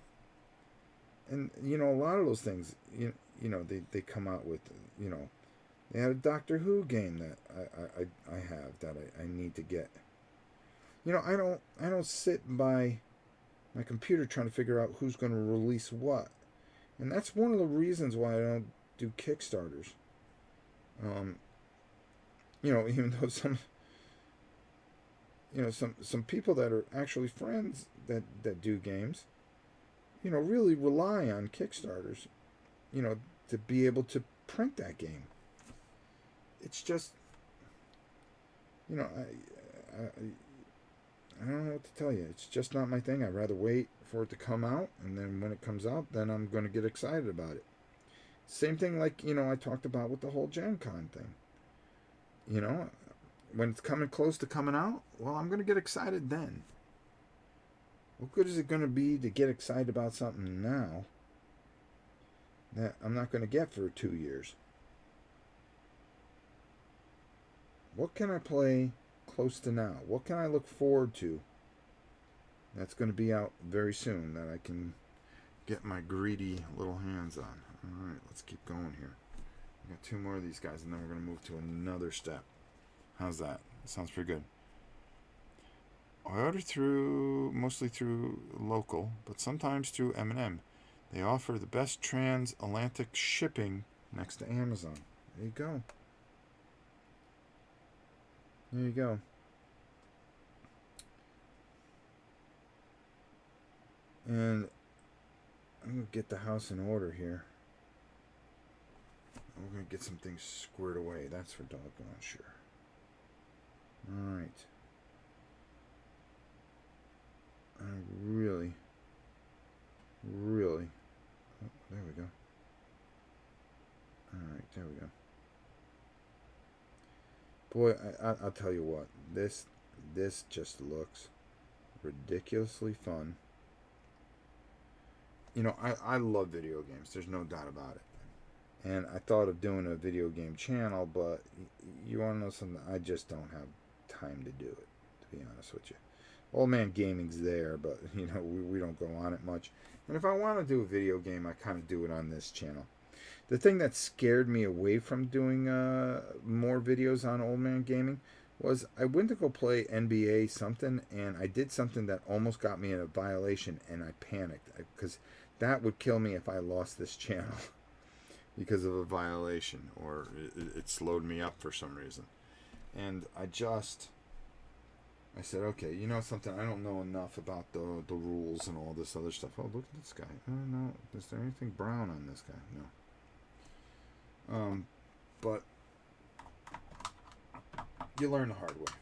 And, you know, a lot of those things, you know, they come out with, you know, they had a Doctor Who game that I have that I need to get. You know, I don't sit by my computer trying to figure out who's going to release what. And that's one of the reasons why I don't do Kickstarters. You know, even though some people that are actually friends that do games, you know, really rely on Kickstarters, you know, to be able to print that game. It's just, you know, I don't know what to tell you. It's just not my thing. I'd rather wait for it to come out, and then when it comes out, then I'm going to get excited about it. Same thing like, you know, I talked about with the whole Gen Con thing. You know, when it's coming close to coming out, well, I'm going to get excited then. What good is it going to be to get excited about something now that I'm not going to get for 2 years? What can I play close to now? What can I look forward to that's going to be out very soon that I can get my greedy little hands on? All right, let's keep going here. We got 2 more of these guys, and then we're going to move to another step. How's that? Sounds pretty good. I order mostly through local, but sometimes through M&M. They offer the best transatlantic shipping next to Amazon. There you go. There you go. And I'm going to get the house in order here. We're going to get some things squared away. That's for doggone sure. Alright. I really... Oh, there we go. Alright, there we go. Boy, I'll tell you what. This just looks ridiculously fun. you know, I love video games. There's no doubt about it. And I thought of doing a video game channel, but you want to know something? I just don't have time to do it, to be honest with you. Old Man Gaming's there, but you know we don't go on it much. And if I want to do a video game, I kind of do it on this channel. The thing that scared me away from doing more videos on Old Man Gaming was I went to go play NBA something, and I did something that almost got me in a violation, and I panicked because that would kill me if I lost this channel because of a violation, or it slowed me up for some reason. And I said, okay, you know something? I don't know enough about the rules and all this other stuff. Oh, look at this guy. I don't know. Is there anything brown on this guy? No. But you learn the hard way.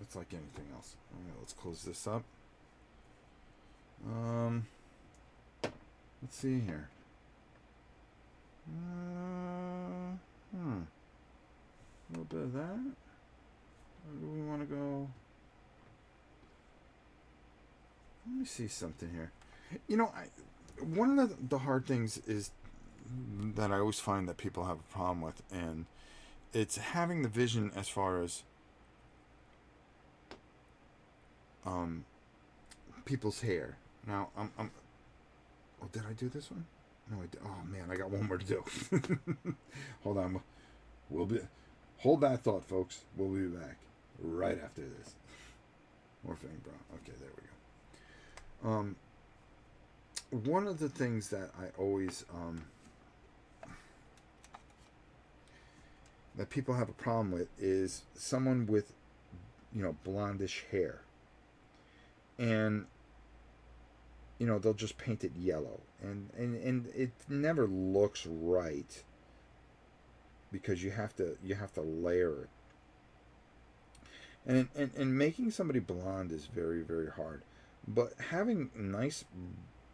It's like anything else. All right, let's close this up. Let's see here. A little bit of that. Or do we want to go? Let me see something here. You know, one of the hard things is that I always find that people have a problem with, and it's having the vision as far as people's hair. Now, oh, did I do this one? No, I did. Oh man, I got one more to do. Hold on, hold that thought, folks. We'll be back right after this. More Fang Brown. Okay, there we go. One of the things that I always that people have a problem with is someone with, you know, blondish hair, and you know they'll just paint it yellow, and it never looks right because you have to layer it, and making somebody blonde is very, very hard. But having nice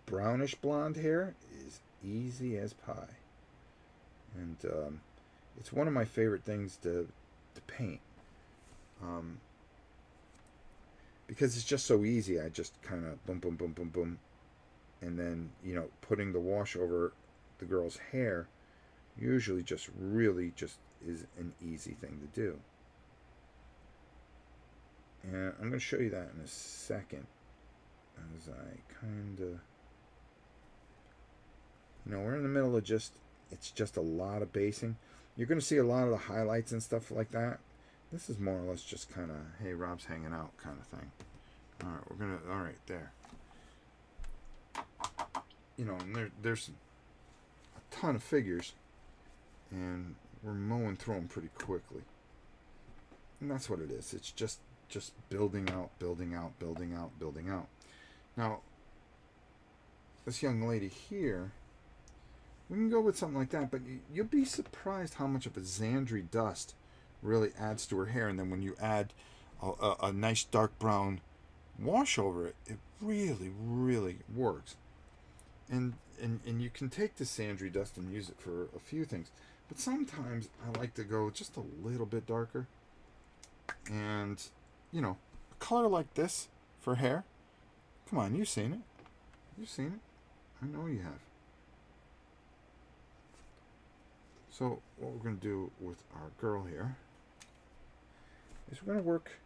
brownish blonde hair is easy as pie. And it's one of my favorite things to paint. Because it's just so easy. I just kind of boom, boom, boom, boom, boom. And then, you know, putting the wash over the girl's hair usually just really just is an easy thing to do. And I'm going to show you that in a second. As I kind of, you know, we're in the middle of it's just a lot of basing. You're going to see a lot of the highlights and stuff like that. This is more or less just kind of, hey, Rob's hanging out kind of thing. All right, all right, there. You know, and there's a ton of figures, and we're mowing through them pretty quickly. And that's what it is. It's just building out, building out, building out, building out. Now, this young lady here, we can go with something like that, but you'll be surprised how much of a Xandri dust really adds to her hair. And then when you add a nice dark brown wash over it, it really, really works. And you can take the Xandri dust and use it for a few things. But sometimes I like to go just a little bit darker. And, you know, a color like this for hair, come on, you've seen it. You've seen it. I know you have. So what we're going to do with our girl here is we're going to work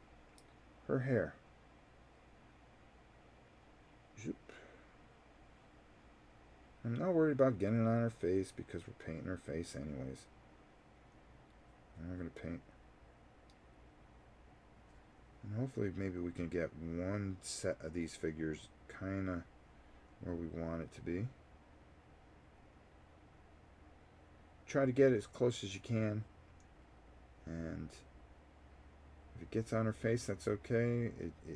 her hair. Zoop. I'm not worried about getting it on her face because we're painting her face anyways. And we're going to paint. And hopefully maybe we can get one set of these figures kind of where we want it to be. Try to get it as close as you can. And if it gets on her face, that's okay.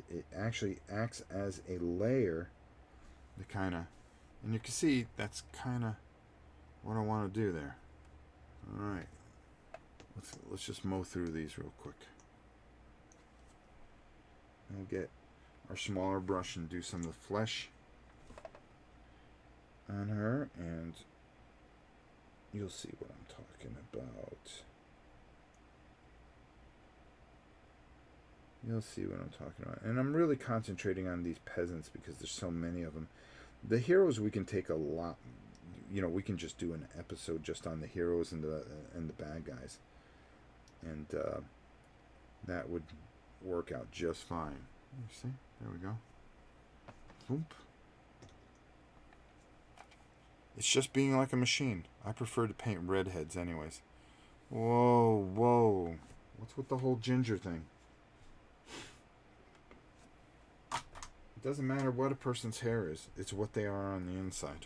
It actually acts as a layer to kind of, and you can see that's kind of what I want to do there. All right, let's just mow through these real quick. We'll get our smaller brush and do some of the flesh on her, and you'll see what I'm talking about. You'll see what I'm talking about. And I'm really concentrating on these peasants because there's so many of them. The heroes we can take a lot. We can just do an episode just on the heroes and the bad guys, and that would work out just fine. You see, there we go. Boop. It's just being like a machine. I prefer to paint redheads, anyways. Whoa, whoa! What's with the whole ginger thing? It doesn't matter what a person's hair is; it's what they are on the inside.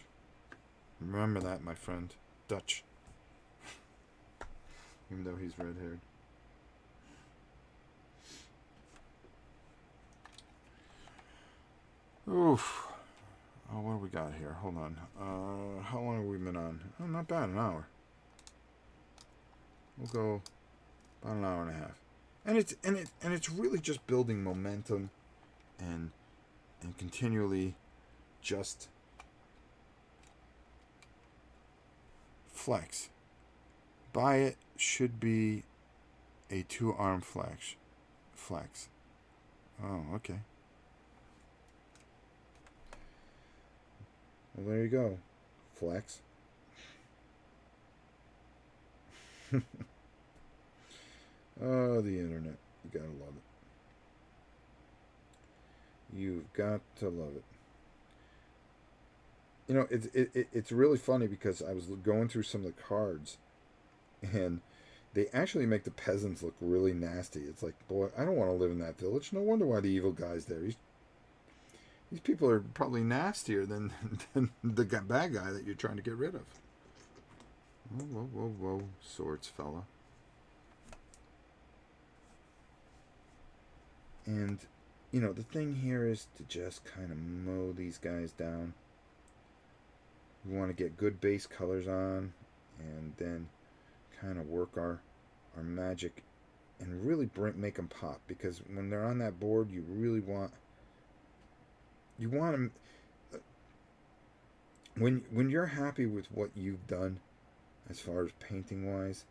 Remember that, my friend. Dutch. Even though he's red-haired. Oof. Oh, what do we got here? Hold on. How long have we been on? Oh, not bad, an hour. We'll go about an hour and a half. And it's really just building momentum and continually just flex. By it should be a 2-arm flex. Oh, okay. Well, there you go. Flex. Oh, the internet. You gotta love it. You've got to love it. It's really funny because I was going through some of the cards, and they actually make the peasants look really nasty. It's like, boy, I don't want to live in that village. No wonder why the evil guy's there. These people are probably nastier than the bad guy that you're trying to get rid of. Whoa, whoa, whoa, whoa, swords, fella. And, the thing here is to just kind of mow these guys down. We want to get good base colors on, and then kind of work our magic and really make them pop. Because when they're on that board, you really want... You want them... When you're happy with what you've done, as far as painting wise,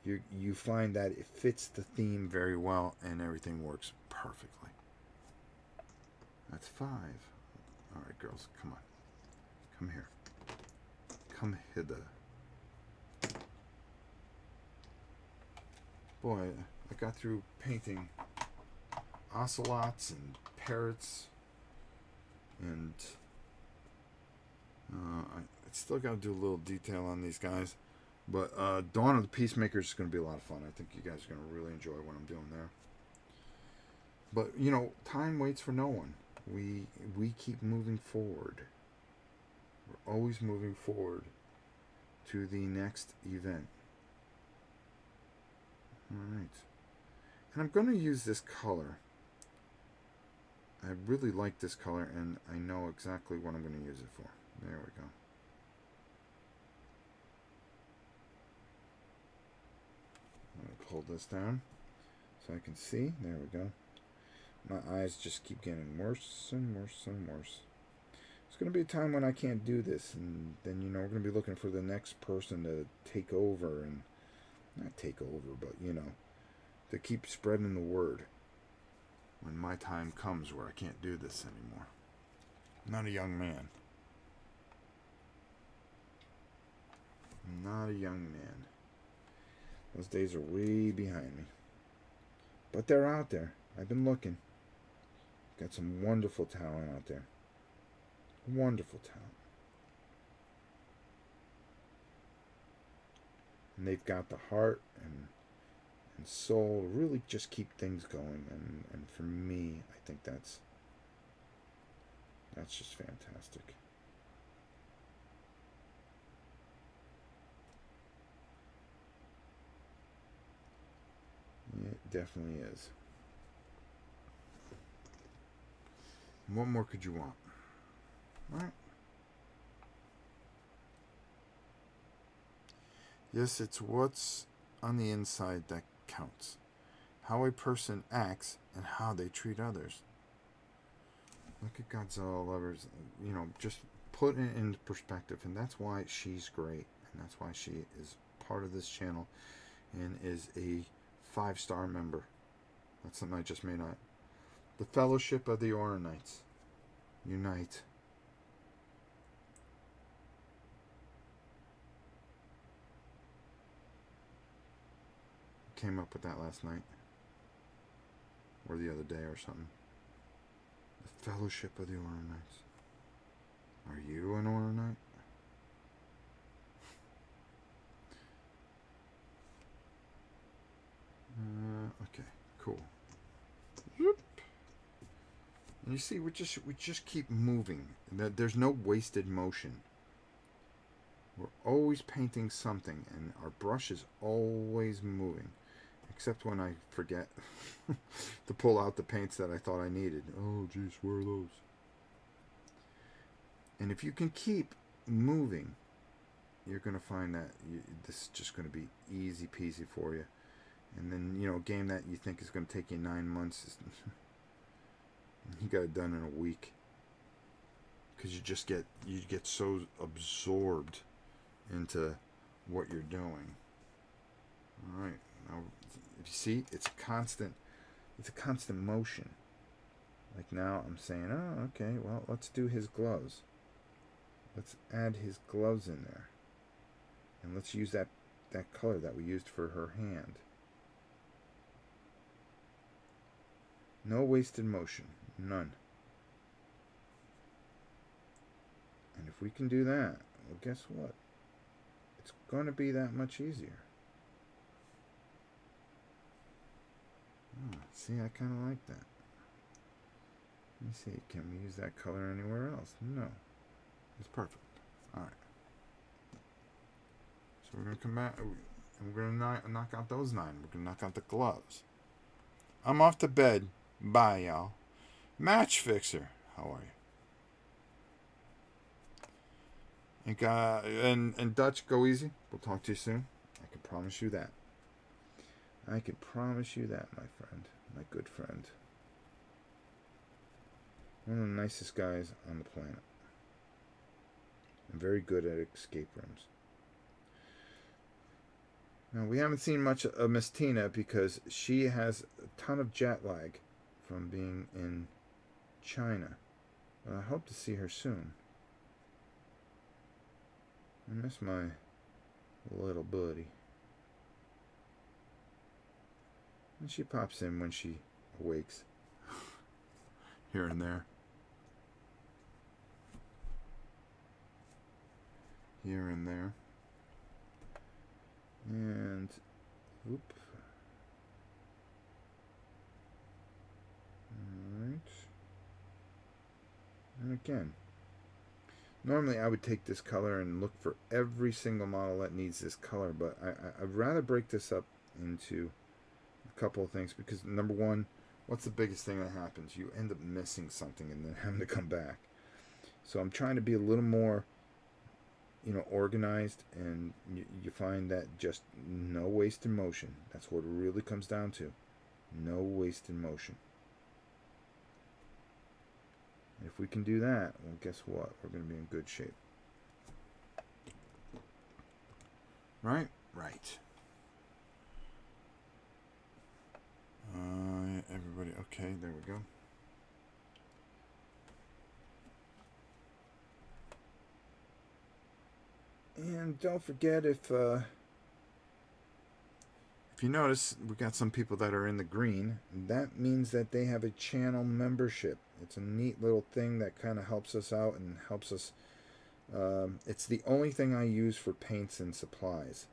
you find that it fits the theme very well and everything works perfectly. That's 5. All right, girls, come on. Come here. Come hither. Boy, I got through painting ocelots and parrots, and I still got to do a little detail on these guys. But Dawn of the Peacemakers is going to be a lot of fun. I think you guys are going to really enjoy what I'm doing there. But, time waits for no one. We keep moving forward. We're always moving forward to the next event. Alright. And I'm going to use this color. I really like this color, and I know exactly what I'm going to use it for. There we go. I'm going to pull this down so I can see. There we go. My eyes just keep getting worse and worse and worse. There's going to be a time when I can't do this, and then, we're going to be looking for the next person to take over, and not take over, but, to keep spreading the word when my time comes where I can't do this anymore. I'm not a young man. I'm not a young man. Those days are way behind me. But they're out there. I've been looking. Got some wonderful talent out there. Wonderful talent. And they've got the heart and soul to really just keep things going. And for me, I think that's just fantastic. It definitely is. What more could you want? Right? Yes, it's what's on the inside that counts. How a person acts and how they treat others. Look at Godzilla lovers. Just put it into perspective. And that's why she's great. And that's why she is part of this channel and is a 5-star member. That's something I just made out. The Fellowship of the Aura Knights. Unite. came up with that last night. Or the other day or something. The Fellowship of the Aura Knights. Are you an Aura Knight? Okay, cool. Whoop. And you see, we just keep moving. There's no wasted motion. We're always painting something, and our brush is always moving. Except when I forget to pull out the paints that I thought I needed. Oh, geez, where are those? And if you can keep moving, you're going to find that this is just going to be easy peasy for you. And then, a game that you think is going to take you 9 months, you got it done in a week. Because you get so absorbed into what you're doing. All right, now if you see, it's a constant motion. Like now I'm saying, oh, okay, well, let's do his gloves. Let's add his gloves in there. And let's use that color that we used for her hand. No wasted motion. None. And if we can do that, well, guess what? It's going to be that much easier. Oh, see, I kind of like that. Let me see. Can we use that color anywhere else? No. It's perfect. Alright. So we're going to come back and we're going to knock out those 9. We're going to knock out the gloves. I'm off to bed. Bye, y'all. Match Fixer. How are you? And Dutch, go easy. We'll talk to you soon. I can promise you that. I can promise you that, my friend. My good friend. One of the nicest guys on the planet. And very good at escape rooms. Now, we haven't seen much of Miss Tina because she has a ton of jet lag from being in China. But I hope to see her soon. I miss my little buddy. And she pops in when she awakes. Here and there. Here and there. And oop. Alright. And again. Normally I would take this color and look for every single model that needs this color, but I'd rather break this up into a couple of things because number one, what's the biggest thing that happens? You end up missing something and then having to come back. So I'm trying to be a little more organized, and you find that just no wasted motion. That's what it really comes down to. No wasted motion. And if we can do that, well, guess what? We're going to be in good shape. Right? Right. Everybody, okay, there we go. And don't forget, if you notice, we got some people that are in the green. That means that they have a channel membership. It's a neat little thing that kind of helps us out and helps us. It's the only thing I use for paints and supplies.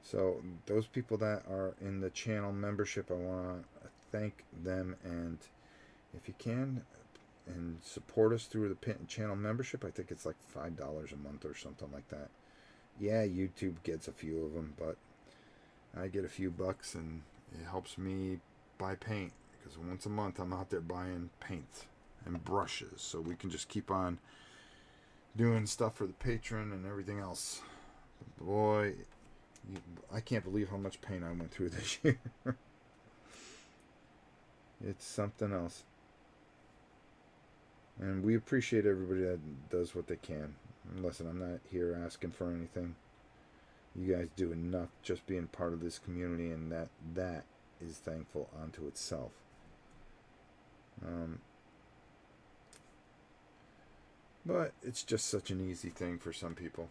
So those people that are in the channel membership, I want to thank them. And if you can, and support us through the channel membership, I think it's like $5 a month or something like that. Yeah, YouTube gets a few of them, but I get a few bucks, and it helps me buy paint, because once a month I'm out there buying paint and brushes, so we can just keep on doing stuff for the patron and everything else. But boy, I can't believe how much paint I went through this year. It's something else. And we appreciate everybody that does what they can. And listen, I'm not here asking for anything. You guys do enough just being part of this community, and that is thankful unto itself. But it's just such an easy thing for some people.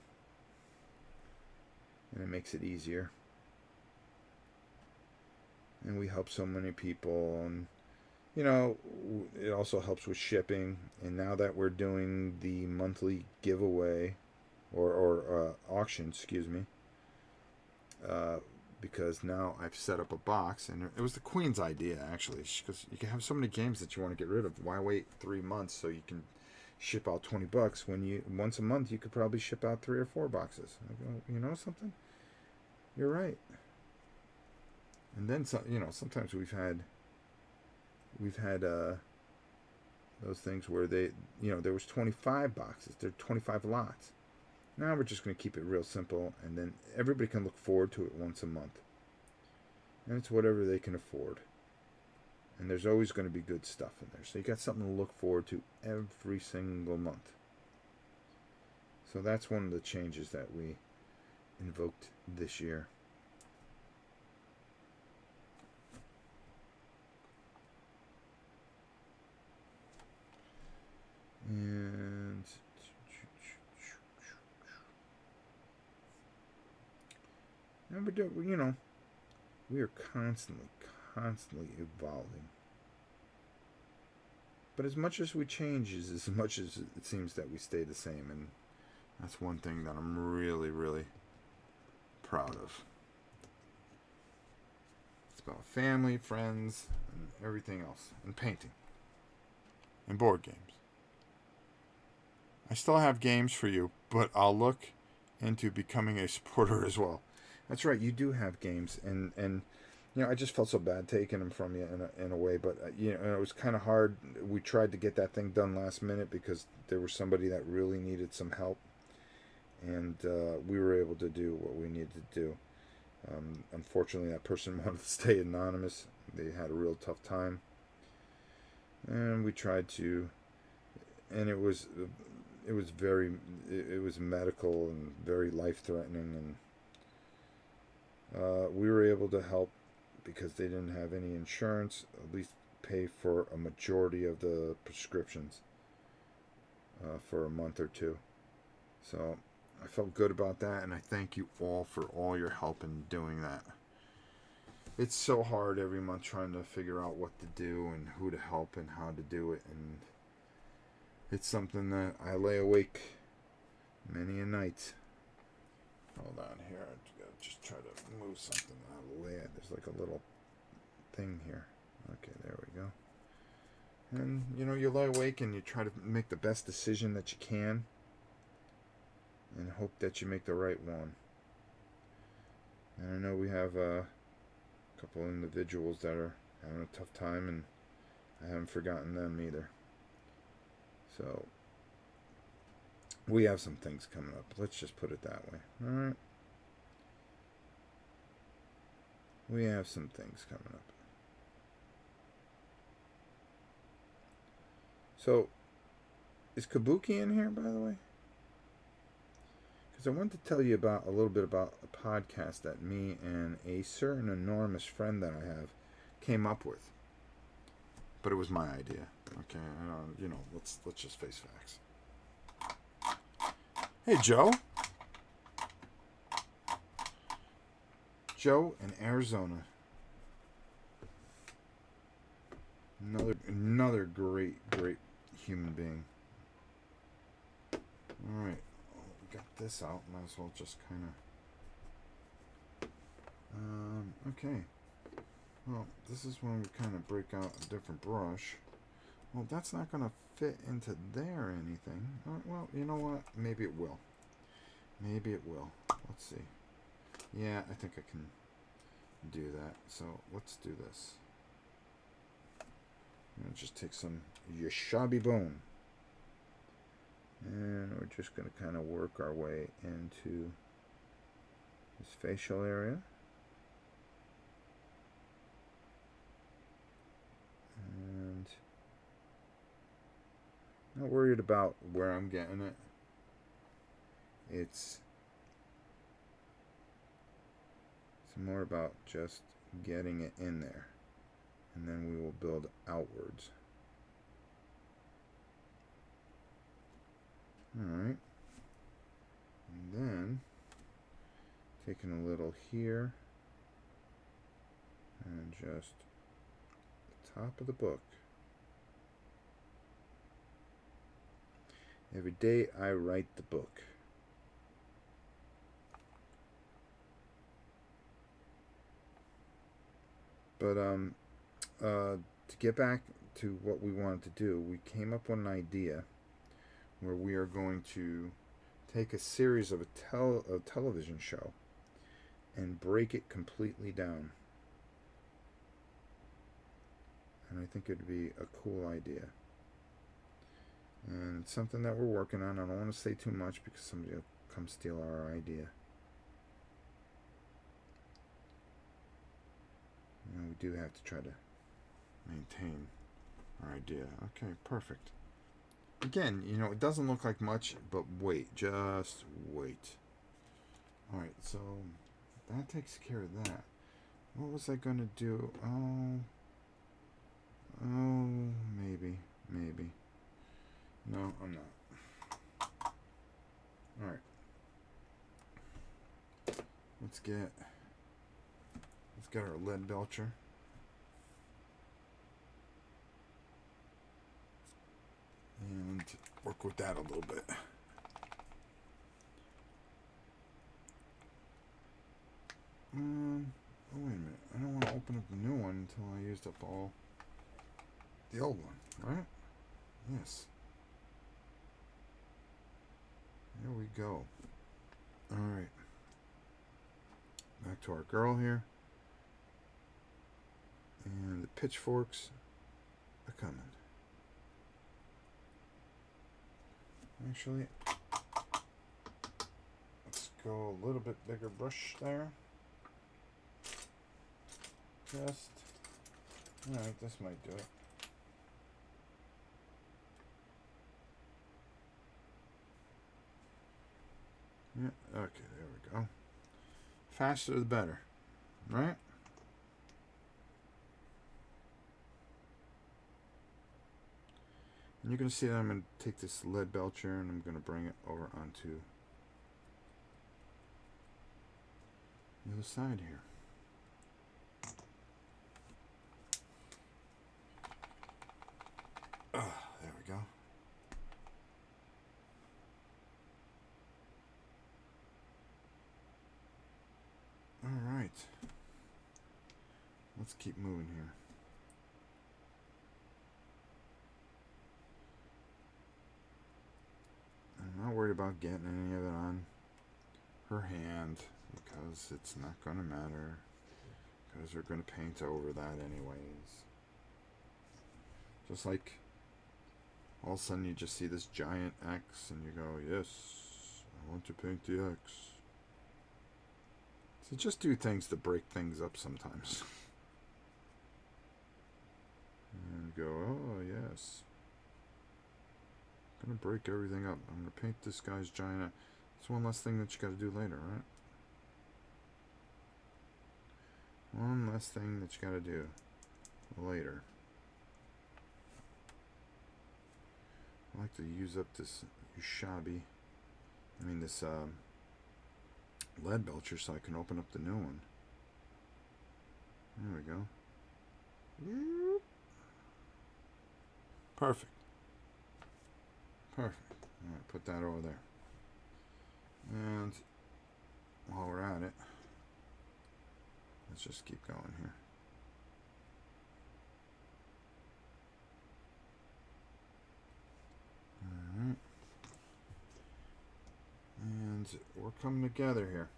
And it makes it easier. and we help so many people. And you know, it also helps with shipping. And now that we're doing the monthly giveaway or auction, excuse me, uh, because now I've set up a box, and it was the Queen's idea actually, because you can have so many games that you want to get rid of. Why wait 3 months so you can ship out $20 when you once a month you could probably ship out 3 or 4 boxes? I go, you know something? You're right. And then some, you know, sometimes we've had those things where they, you know, there was 25 boxes, there are 25 lots. Now we're just going to keep it real simple, and then everybody can look forward to it once a month. And it's whatever they can afford. And there's always going to be good stuff in there. So you got something to look forward to every single month. So that's one of the changes that we invoked this year. And we're doing, you know, we are constantly evolving. But as much as we change is as much as it seems that we stay the same, and that's one thing that I'm really, really proud of. It's about family, friends, and everything else, and painting, and board games. I still have games for you, but I'll look into becoming a supporter as well. That's right, you do have games, and you know, I just felt so bad taking them from you in a way, but you know, it was kind of hard. We tried to get that thing done last minute because there was somebody that really needed some help, and we were able to do what we needed to do. Unfortunately, that person wanted to stay anonymous. They had a real tough time, and we tried to, and it was medical and very life threatening, and we were able to help because they didn't have any insurance, at least pay for a majority of the prescriptions for a month or two. So I felt good about that, and I thank you all for all your help in doing that. It's so hard every month trying to figure out what to do and who to help and how to do it, and it's something that I lay awake many a night. Hold on here. I gotta just try to move something out of the way. There's like a little thing here. Okay, there we go. And you know, you lie awake and you try to make the best decision that you can, and hope that you make the right one. And I know we have a couple individuals that are having a tough time, and I haven't forgotten them either. So we have some things coming up. Let's just put it that way. All right. We have some things coming up. So, is Kabuki in here, by the way? Because I wanted to tell you about a little bit about a podcast that me and a certain enormous friend that I have came up with. But it was my idea. Okay, you know, let's just face facts. Hey, Joe. Joe in Arizona. Another great human being. All right, we got this out. Might as well just kind of. Okay. Well, this is when we kind of break out a different brush. Well, that's not going to fit into there or anything. Well, you know what? Maybe it will. Maybe it will. Let's see. Yeah, I think I can do that. So let's do this. I'm going to just take some Yashabi bone. And we're just going to kind of work our way into this facial area. And not worried about where I'm getting it. It's more about just getting it in there, and then we will build outwards. Alright, and then taking a little here and and just the top of the book. Every day I write the book. But to get back to what we wanted to do, we came up with an idea where we are going to take a series of a television show and break it completely down. And I think it'd be a cool idea. And it's something that we're working on. I don't want to say too much because somebody will come steal our idea. And we do have to try to maintain our idea. Okay, perfect. Again, you know, it doesn't look like much, but wait, just wait. Alright, so that takes care of that. What was I going to do? Oh, maybe. No, I'm not. Alright. Let's get our lead belcher. And work with that a little bit. Oh, wait a minute. I don't want to open up the new one until I used up all the old one, right? Yes. There we go. Alright. Back to our girl here. And the pitchforks are coming. Actually, let's go a little bit bigger brush there. Just, alright, this might do it. Yeah, okay, there we go. Faster the better, right? And you're going to see that I'm going to take this lead belcher and I'm going to bring it over onto the other side here. There we go. All right. Let's keep moving here. I'm not worried about getting any of it on her hand because it's not going to matter because we're going to paint over that anyways. Just like all of a sudden you just see this giant X and you go, yes, I want to paint the X. So just do things to break things up sometimes. And go, oh yes. I'm going to break everything up. I'm going to paint this guy's giant X. It's one less thing that you got to do later, right? One less thing that you got to do later. I like to use up this this lead belcher so I can open up the new one. There we go. Perfect. Perfect. Alright, put that over there. And while we're at it, let's just keep going here. Alright. And we're coming together here.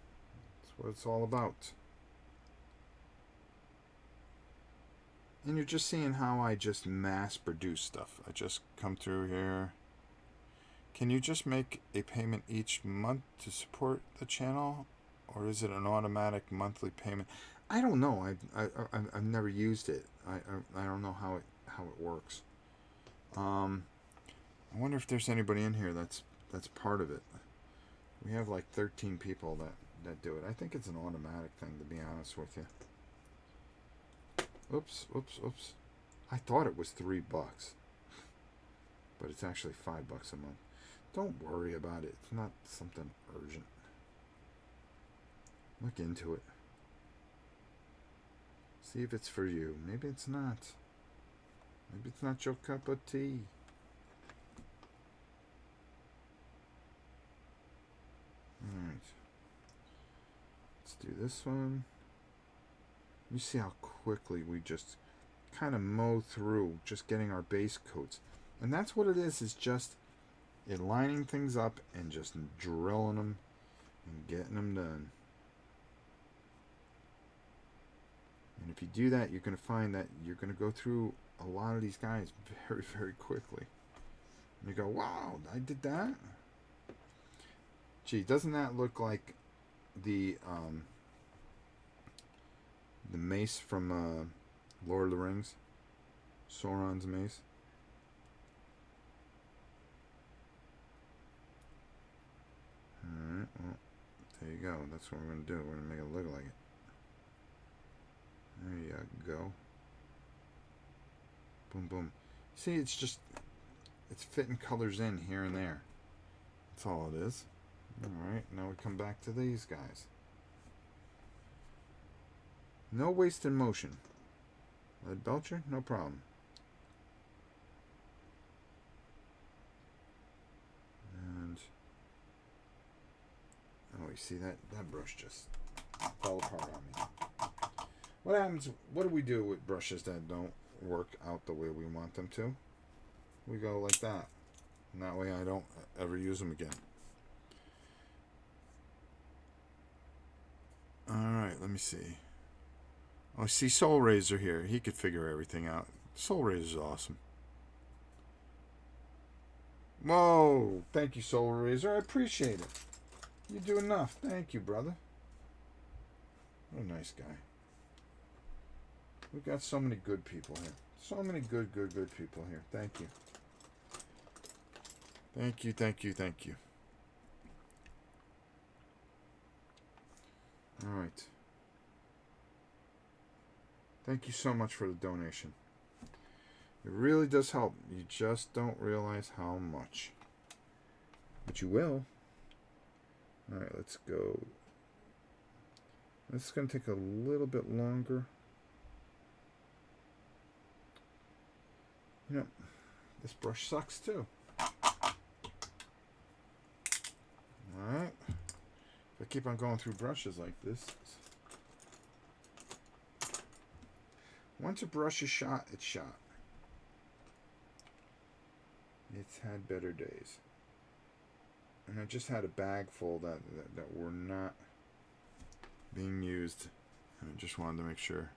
That's what it's all about. And you're just seeing how I just mass produce stuff. I just come through here. Can you just make a payment each month to support the channel? Or is it an automatic monthly payment? I don't know. I've never used it. I don't know how it works. I wonder if there's anybody in here that's part of it. We have like 13 people that do it. I think it's an automatic thing, to be honest with you. Oops. I thought it was $3, but it's actually $5 a month. Don't worry about it. It's not something urgent. Look into it. See if it's for you. Maybe it's not. Maybe it's not your cup of tea. Alright. Let's do this one. You see how quickly we just kind of mow through just getting our base coats. And that's what it is just lining things up and just drilling them and getting them done. And if you do that, you're going to find that you're going to go through a lot of these guys very, very quickly. And you go, wow, I did that? Gee, doesn't that look like the mace from Lord of the Rings? Sauron's mace? Alright, well, there you go. That's what we're going to do. We're going to make it look like it. There you go. Boom, boom. See, it's just, it's fitting colors in here and there. That's all it is. Alright, now we come back to these guys. No wasted motion. Lead Belcher, no problem. And, oh, you see that brush just fell apart on me. What happens, what do we do with brushes that don't work out the way we want them to? We go like that. And that way I don't ever use them again. Alright, let me see. Oh, I see Soul Razor here. He could figure everything out. Soul Razor's awesome. Whoa! Thank you, Soul Razor. I appreciate it. You do enough. Thank you, brother. What a nice guy. We've got so many good people here. So many good people here. Thank you. Thank you, thank you, thank you. Alright. Thank you so much for the donation. It really does help. You just don't realize how much. But you will. Alright, let's go. This is going to take a little bit longer. You know, this brush sucks too. Alright. If I keep on going through brushes like this. Once a brush is shot, it's shot. It's had better days. And I just had a bag full that were not being used. And I just wanted to make sure.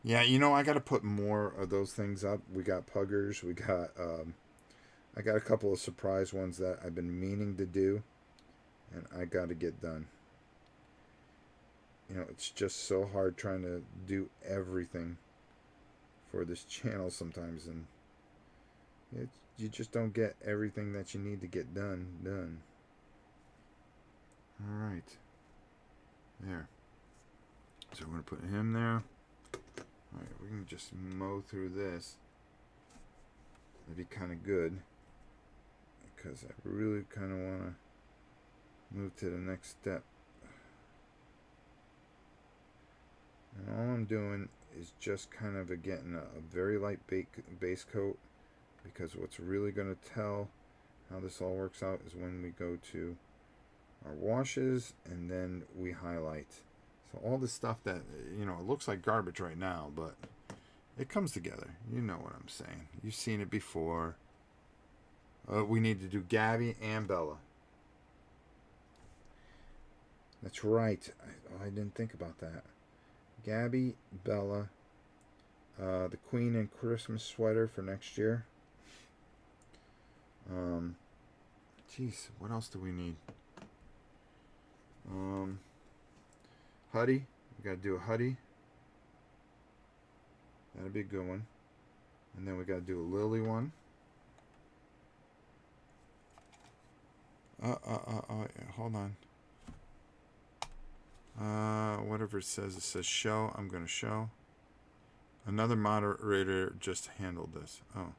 Yeah, you know, I got to put more of those things up. We got puggers. We got, I got a couple of surprise ones that I've been meaning to do. And I got to get done. You know, it's just so hard trying to do everything for this channel sometimes. And you just don't get everything that you need to get done. Alright. There. So we're going to put him there. Alright, we can just mow through this. That'd be kind of good. Because I really kind of want to move to the next step. And all I'm doing is just kind of getting a very light base coat. Because what's really going to tell how this all works out is when we go to our washes and then we highlight. So all this stuff that, you know, it looks like garbage right now, but it comes together. You know what I'm saying. You've seen it before. We need to do Gabby and Bella. That's right. I didn't think about that. Gabby, Bella, the Queen and Christmas sweater for next year. Jeez, what else do we need? Hoodie. We gotta do a hoodie. That'll be a good one. And then we gotta do a Lily one. Hold on. Whatever it says show. I'm gonna show. Another moderator just handled this. Oh.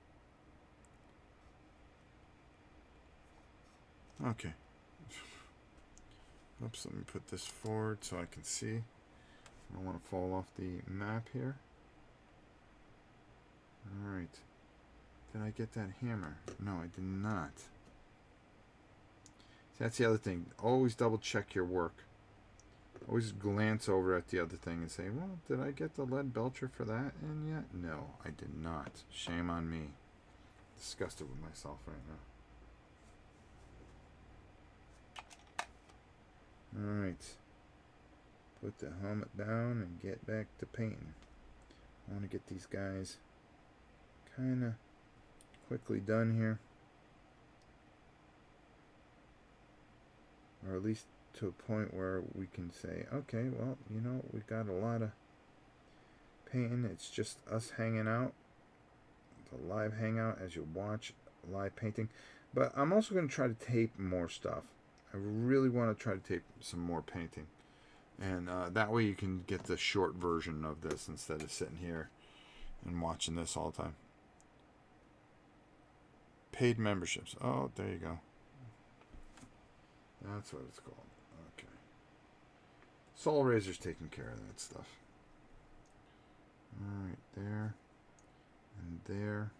Okay. Oops, let me put this forward so I can see. I don't want to fall off the map here. Alright. Did I get that hammer? No, I did not. See, that's the other thing. Always double check your work. Always glance over at the other thing and say, well, did I get the lead belcher for that in yet? No, I did not. Shame on me. Disgusted with myself right now. Alright. Put the helmet down and get back to painting. I want to get these guys kind of quickly done here. Or at least to a point where we can say, okay, well, you know, we've got a lot of painting. It's just us hanging out. It's a live hangout as you watch live painting. But I'm also going to try to tape more stuff. I really want to try to tape some more painting. And that way you can get the short version of this instead of sitting here and watching this all the time. Paid memberships. Oh, there you go. That's what it's called. Okay. Soul Razor's taking care of that stuff. Alright, there. And there.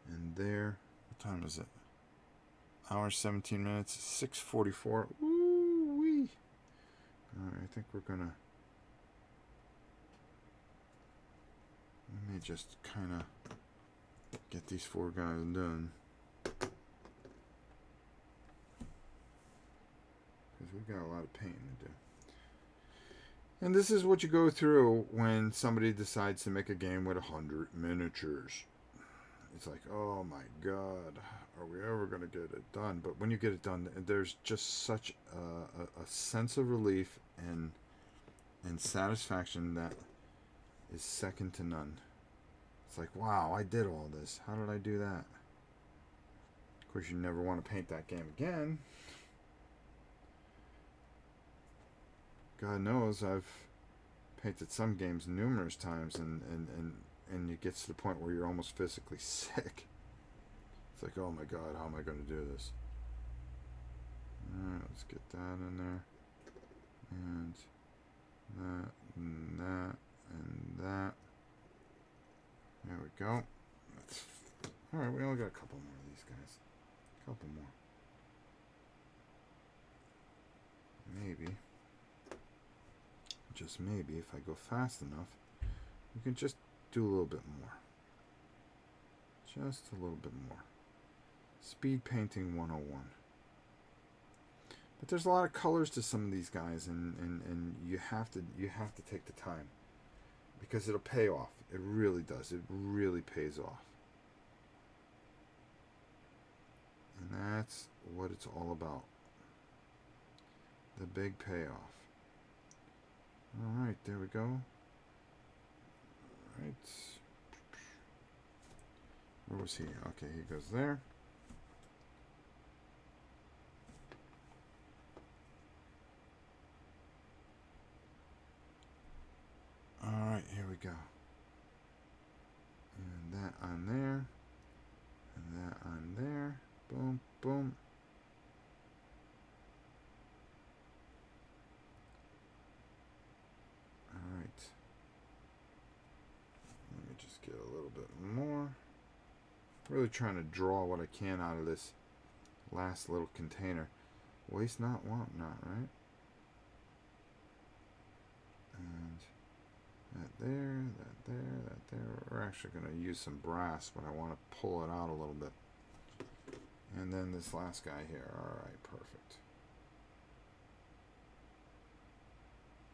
And there. What time is it? Hour 17 minutes. 6:44. Woo-wee. Alright, I think we're gonna... Let me just kind of get these 4 guys done. Because we've got a lot of painting to do. And this is what you go through when somebody decides to make a game with 100 miniatures. It's like, oh my god, are we ever going to get it done? But when you get it done, there's just such a sense of relief and satisfaction that is second to none. It's like, wow, I did all this. How did I do that? Of course, you never want to paint that game again. God knows I've painted some games numerous times and it gets to the point where you're almost physically sick. It's like, oh my god, how am I going to do this? Alright, let's get that in there. And that, and that, and that. There we go. Alright, we only got a couple more of these guys. A couple more. Maybe. Just maybe, if I go fast enough, we can just do a little bit more. Just a little bit more. Speed painting 101. But there's a lot of colors to some of these guys, and you have to take the time, because it'll pay off. It really does. It really pays off. And that's what it's all about. The big payoff. Alright, there we go. Alright. Where was he? Okay, he goes there. Alright, here we go. And that on there. And that on there. Boom, boom. Alright. Let me just get a little bit more. Really trying to draw what I can out of this last little container. Waste not, want not, right? And that there, that there, that there. We're actually going to use some brass, but I want to pull it out a little bit. And then this last guy here. Alright, perfect.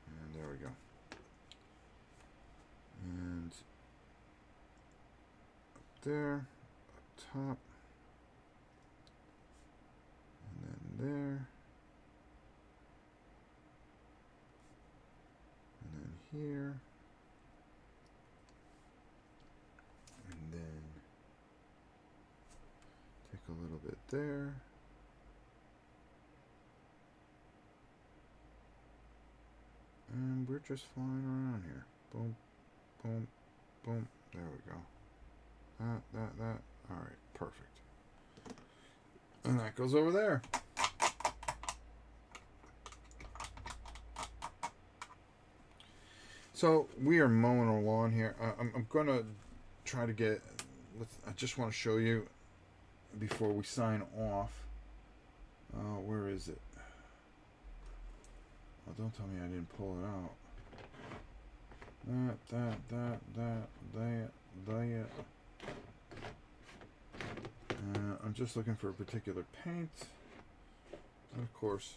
And there we go. And up there, up top, and then there, and then here, and then take a little bit there. And we're just flying around here. Boom. Boom, boom, there we go. That. Alright, perfect. And that goes over there. So we are mowing our lawn here. I'm gonna try to get. I just want to show you before we sign off. Where is it? Oh, don't tell me I didn't pull it out. That. I'm just looking for a particular paint. And of course,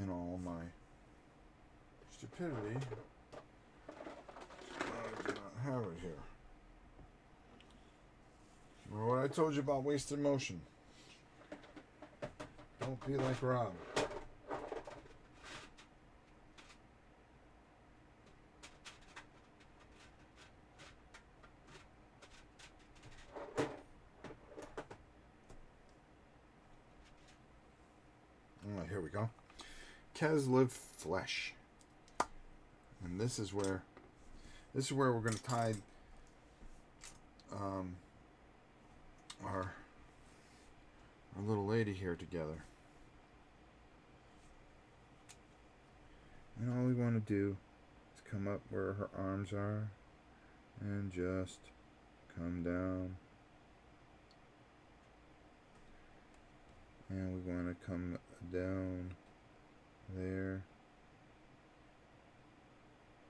in all my stupidity, I do not have it here. Remember what I told you about wasted motion? Don't be like Rob. All right, here we go. Kesliv flesh, and this is where we're going to tie our little lady here together. And all we want to do is come up where her arms are and just come down. And we want to come down there.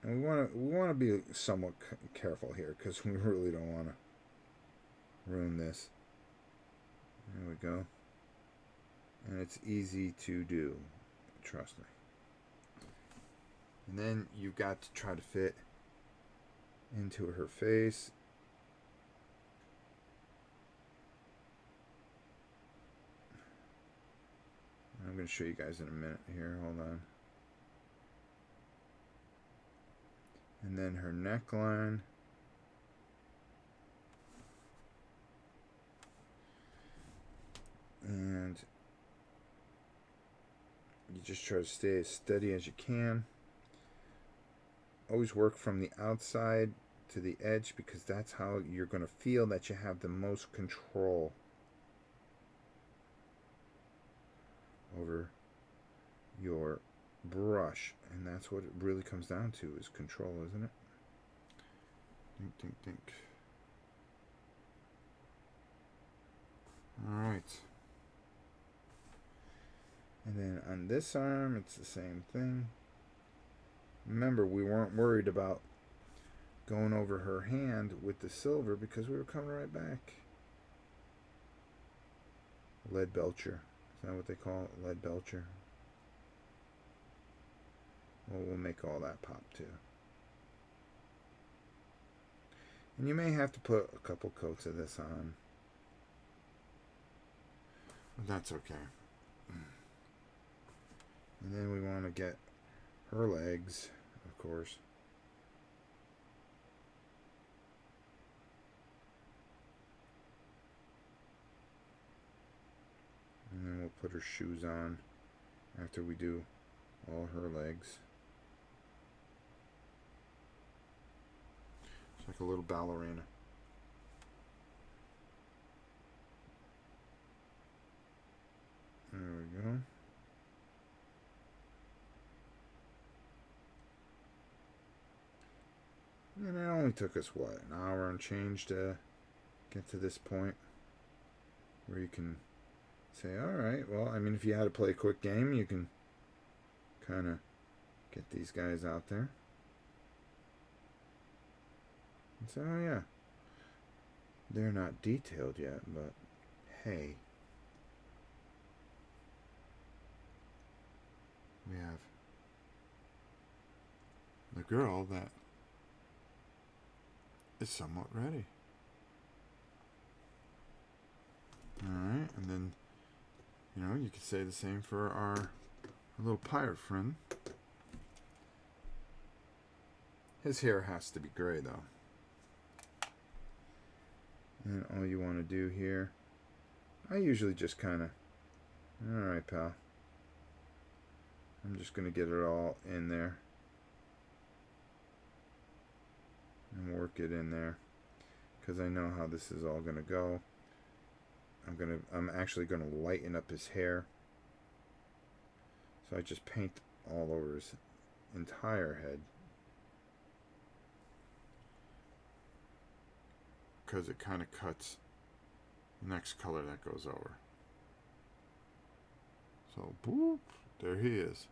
And we want to be somewhat careful here because we really don't want to ruin this. There we go. And it's easy to do, trust me. And then you've got to try to fit into her face. I'm going to show you guys in a minute here. Hold on. And then her neckline. And you just try to stay as steady as you can. Always work from the outside to the edge because that's how you're going to feel that you have the most control over your brush. And that's what it really comes down to, is control, isn't it? Think. Alright. And then on this arm, it's the same thing. Remember, we weren't worried about going over her hand with the silver because we were coming right back. Lead belcher. Is that what they call it? Lead belcher. Well, we'll make all that pop too. And you may have to put a couple coats of this on. But that's okay. And then we want to get her legs, of course. And then we'll put her shoes on after we do all her legs. It's like a little ballerina. There we go. And it only took us, what, an hour and change to get to this point where you can say, alright, well, I mean, if you had to play a quick game, you can kind of get these guys out there. And say, oh yeah, they're not detailed yet, but hey, we have the girl that is somewhat ready. Alright, and then, you know, you could say the same for our little pirate friend. His hair has to be gray, though. And all you want to do here, I usually just kind of, alright, pal. I'm just going to get it all in there. And work it in there. Because I know how this is all going to go. I'm actually going to lighten up his hair. So I just paint all over his entire head. because it kind of cuts the next color that goes over. So, boop, there he is.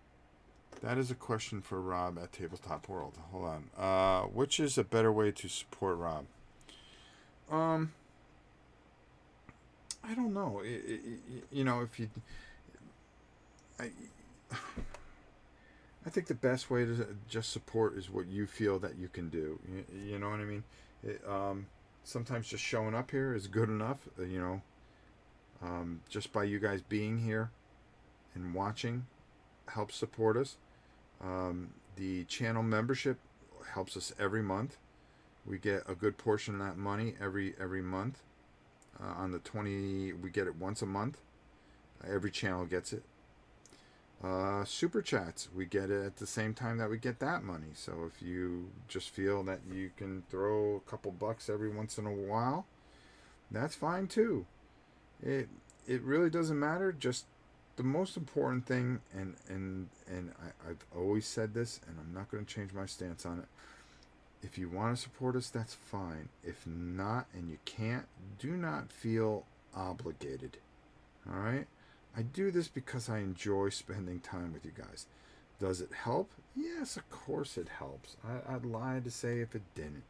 That is a question for Rob at Tabletop World. Hold on. Which is a better way to support Rob? I don't know. You know, if you, I think the best way to just support is what you feel that you can do. You know what I mean? Sometimes just showing up here is good enough. Just by you guys being here and watching helps support us. The channel membership helps us every month. We get a good portion of that money every month. On the 20, we get it once a month. Every channel gets it. Super chats, we get it at the same time that we get that money. So if you just feel that you can throw a couple bucks every once in a while, that's fine too. It really doesn't matter. Just the most important thing, and I've always said this, and I'm not going to change my stance on it. If you want to support us, that's fine. If not, and you can't, do not feel obligated. All right? I do this because I enjoy spending time with you guys. Does it help? Yes, of course it helps. I'd lie to say if it didn't.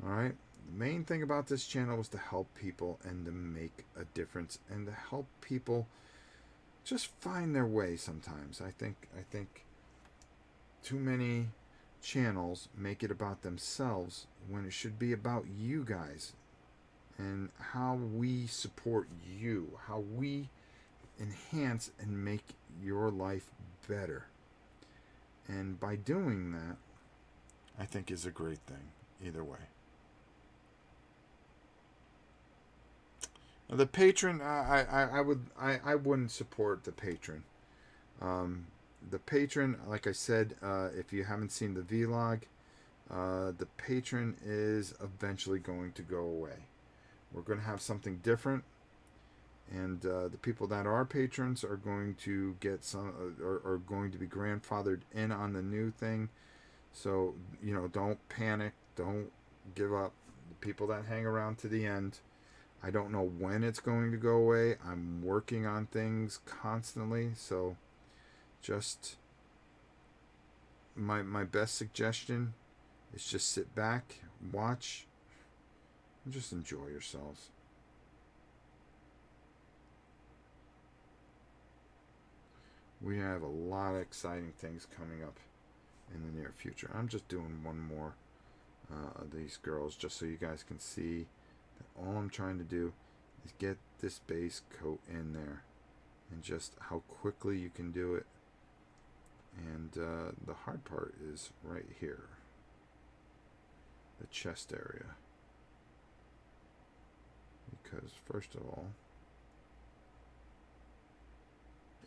All right? The main thing about this channel was to help people and to make a difference and to help people just find their way sometimes. I think too many channels make it about themselves when it should be about you guys and how we support you, how we enhance and make your life better. And by doing that, I think is a great thing either way. The patron, I wouldn't support the patron. The patron, like I said, if you haven't seen the vlog, the patron is eventually going to go away. We're going to have something different, and the people that are patrons are going to get some, are going to be grandfathered in on the new thing. So, don't panic, don't give up. The people that hang around to the end, I don't know when it's going to go away. I'm working on things constantly, so just my best suggestion is just sit back, watch, and just enjoy yourselves. We have a lot of exciting things coming up in the near future. I'm just doing one more of these girls just so you guys can see that all I'm trying to do is get this base coat in there and just how quickly you can do it. And the hard part is right here, the chest area, because first of all,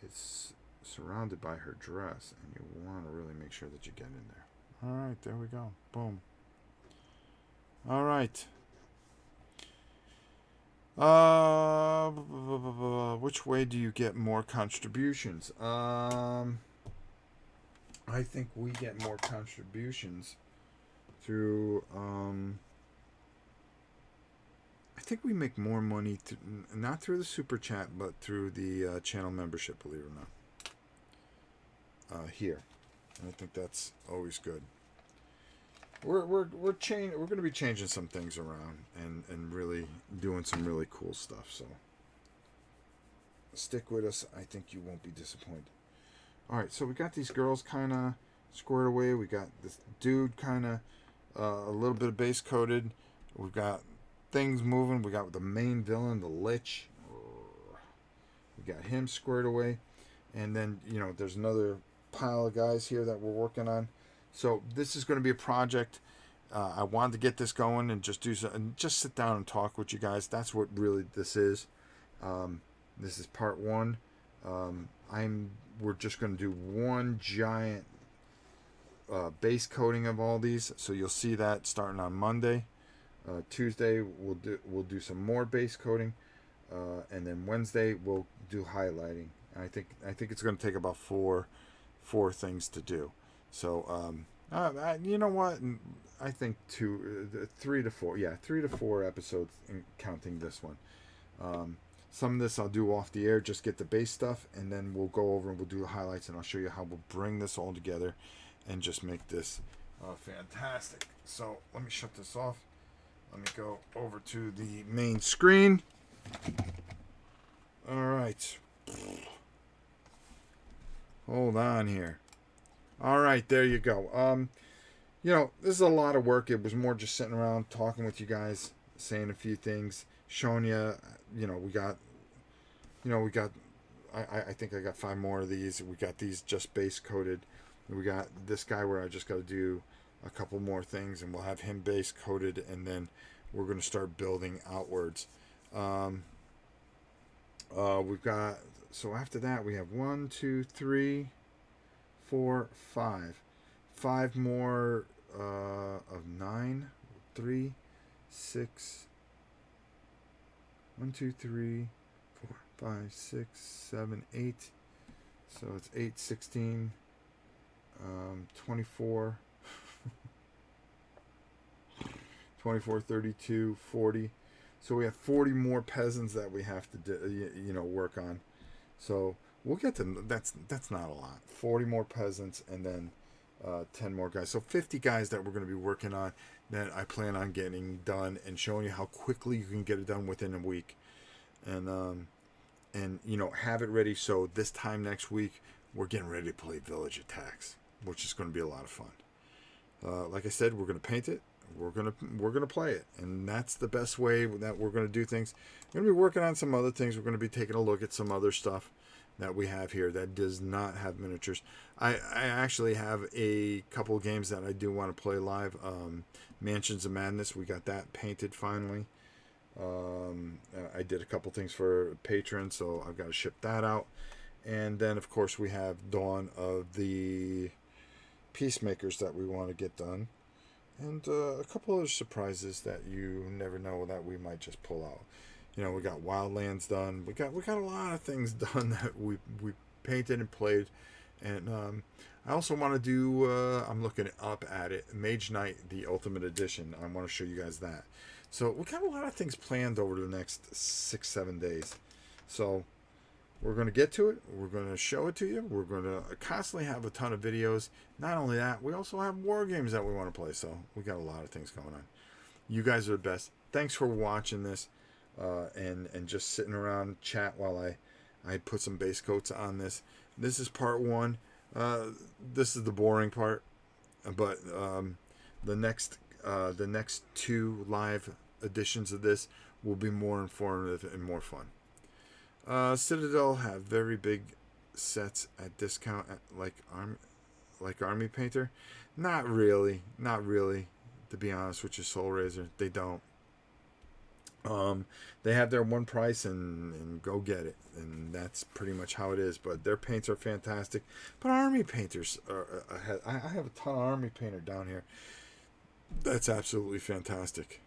it's surrounded by her dress, and you want to really make sure that you get in there. All right, there we go. Boom. All right. Which way do you get more contributions? I think we get more contributions through, I think we make more money, not through the super chat, but through the channel membership, believe it or not. Here. And I think that's always good. We're going to be changing some things around and really doing some really cool stuff. So stick with us. I think you won't be disappointed. All right, so we got these girls kind of squared away. We got this dude kind of a little bit of base coated. We've got things moving. We got the main villain, the Lich. We got him squared away. And then, there's another pile of guys here that we're working on. So this is going to be a project. I wanted to get this going and just do and just sit down and talk with you guys. That's what really this is. This is part one. We're just going to do one giant base coating of all these. So you'll see that starting on Monday. Tuesday we'll do some more base coating, and then Wednesday we'll do highlighting. And I think it's going to take about four things to do. So you know what? I think 3 to 4. Yeah, 3 to 4 episodes, counting this one. Some of this I'll do off the air, just get the base stuff, and then we'll go over and we'll do the highlights, and I'll show you how we'll bring this all together and just make this fantastic. So let me shut this off. Let me go over to the main screen. All right. Hold on here. All right, there you go. This is a lot of work. It was more just sitting around talking with you guys, saying a few things, showing you. I think I got 5 more of these. We got these just base coated. We got this guy where I just got to do a couple more things, and we'll have him base coated, and then we're going to start building outwards. We've got, so after that we have 1, 2, 3, 4, 5. 5 more of 9, 3, 6, 1, 2, 3, 4, 5, 6, 7, 8. So it's 8, 16, 24, 24, 32, 40. So we have 40 more peasants that we have to work on. So we'll get to that's not a lot. 40 more peasants, and then 10 more guys. So 50 guys that we're going to be working on that I plan on getting done and showing you how quickly you can get it done within a week. And have it ready so this time next week we're getting ready to play Village Attacks, which is going to be a lot of fun. Like I said, we're going to paint it. We're gonna play it, and that's the best way that we're gonna do things. We're gonna be working on some other things. We're gonna be taking a look at some other stuff that we have here that does not have miniatures. I actually have a couple games that I do want to play live. Mansions of Madness, we got that painted finally. I did a couple things for patrons, so I've got to ship that out. And then of course we have Dawn of the Peacemakers that we want to get done. And a couple other surprises that you never know that we might just pull out. We got Wildlands done. We got a lot of things done that we painted and played. And I also want to do, I'm looking up at it, Mage Knight, the Ultimate Edition. I want to show you guys that. So we got a lot of things planned over the next 6-7 days. So we're going to get to it. We're going to show it to you. We're going to constantly have a ton of videos. Not only that, we also have war games that we want to play. So we got a lot of things going on. You guys are the best. Thanks for watching this and just sitting around chat while I put some base coats on this. This is part 1. This is the boring part, but the next 2 live editions of this will be more informative and more fun. Citadel have very big sets at discount, like Army Painter. Not really, to be honest with you, Soul Razor. They don't. They have their one price and go get it, and that's pretty much how it is. But their paints are fantastic. But Army Painters I have a ton of Army Painter down here. That's absolutely fantastic.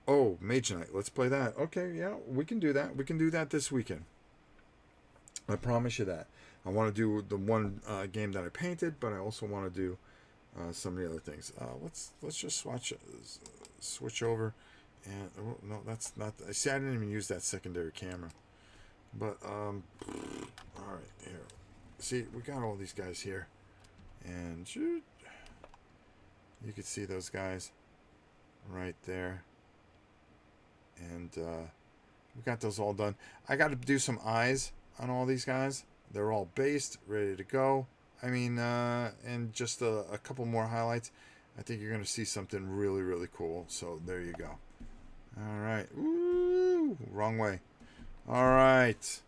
Oh, Mage Knight. Let's play that. Okay, yeah, we can do that. We can do that this weekend. I promise you that. I want to do the one game that I painted, but I also want to do some of the other things. Let's just switch over. And no, that's not. See, I didn't even use that secondary camera. But all right, here. See, we got all these guys here, and shoot, you can see those guys right there. And we got those all done. I got to do some eyes on all these guys. They're all based, ready to go. I mean, and just a couple more highlights. I think you're going to see something really, really cool. So there you go. All right. Ooh, wrong way. All right.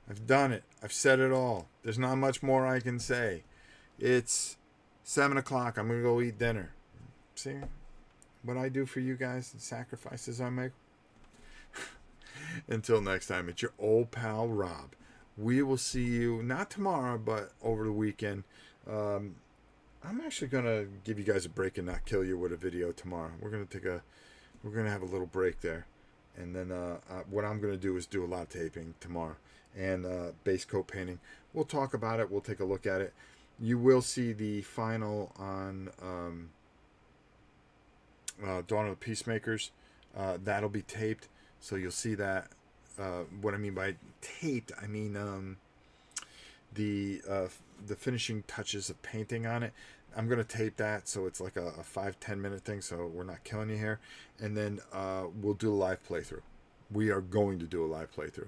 I've done it. I've said it all. There's not much more I can say. It's 7 o'clock. I'm going to go eat dinner. See what I do for you guys, the sacrifices I make. Until next time, it's your old pal Rob. We will see you not tomorrow, but over the weekend. I'm actually gonna give you guys a break and not kill you with a video tomorrow. We're gonna have a little break there, and then what I'm gonna do is do a lot of taping tomorrow and base coat painting. We'll talk about it. We'll take a look at it. You will see the final on Dawn of the Peacemakers. That'll be taped, so you'll see that. What I mean by taped, I mean the finishing touches of painting on it. I'm gonna tape that so it's like a 5-10 minute thing, so we're not killing you here. And then we'll do a live playthrough. We are going to do a live playthrough.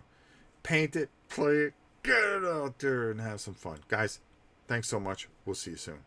Paint it, play it, get it out there, and have some fun, guys. Thanks so much. We'll see you soon.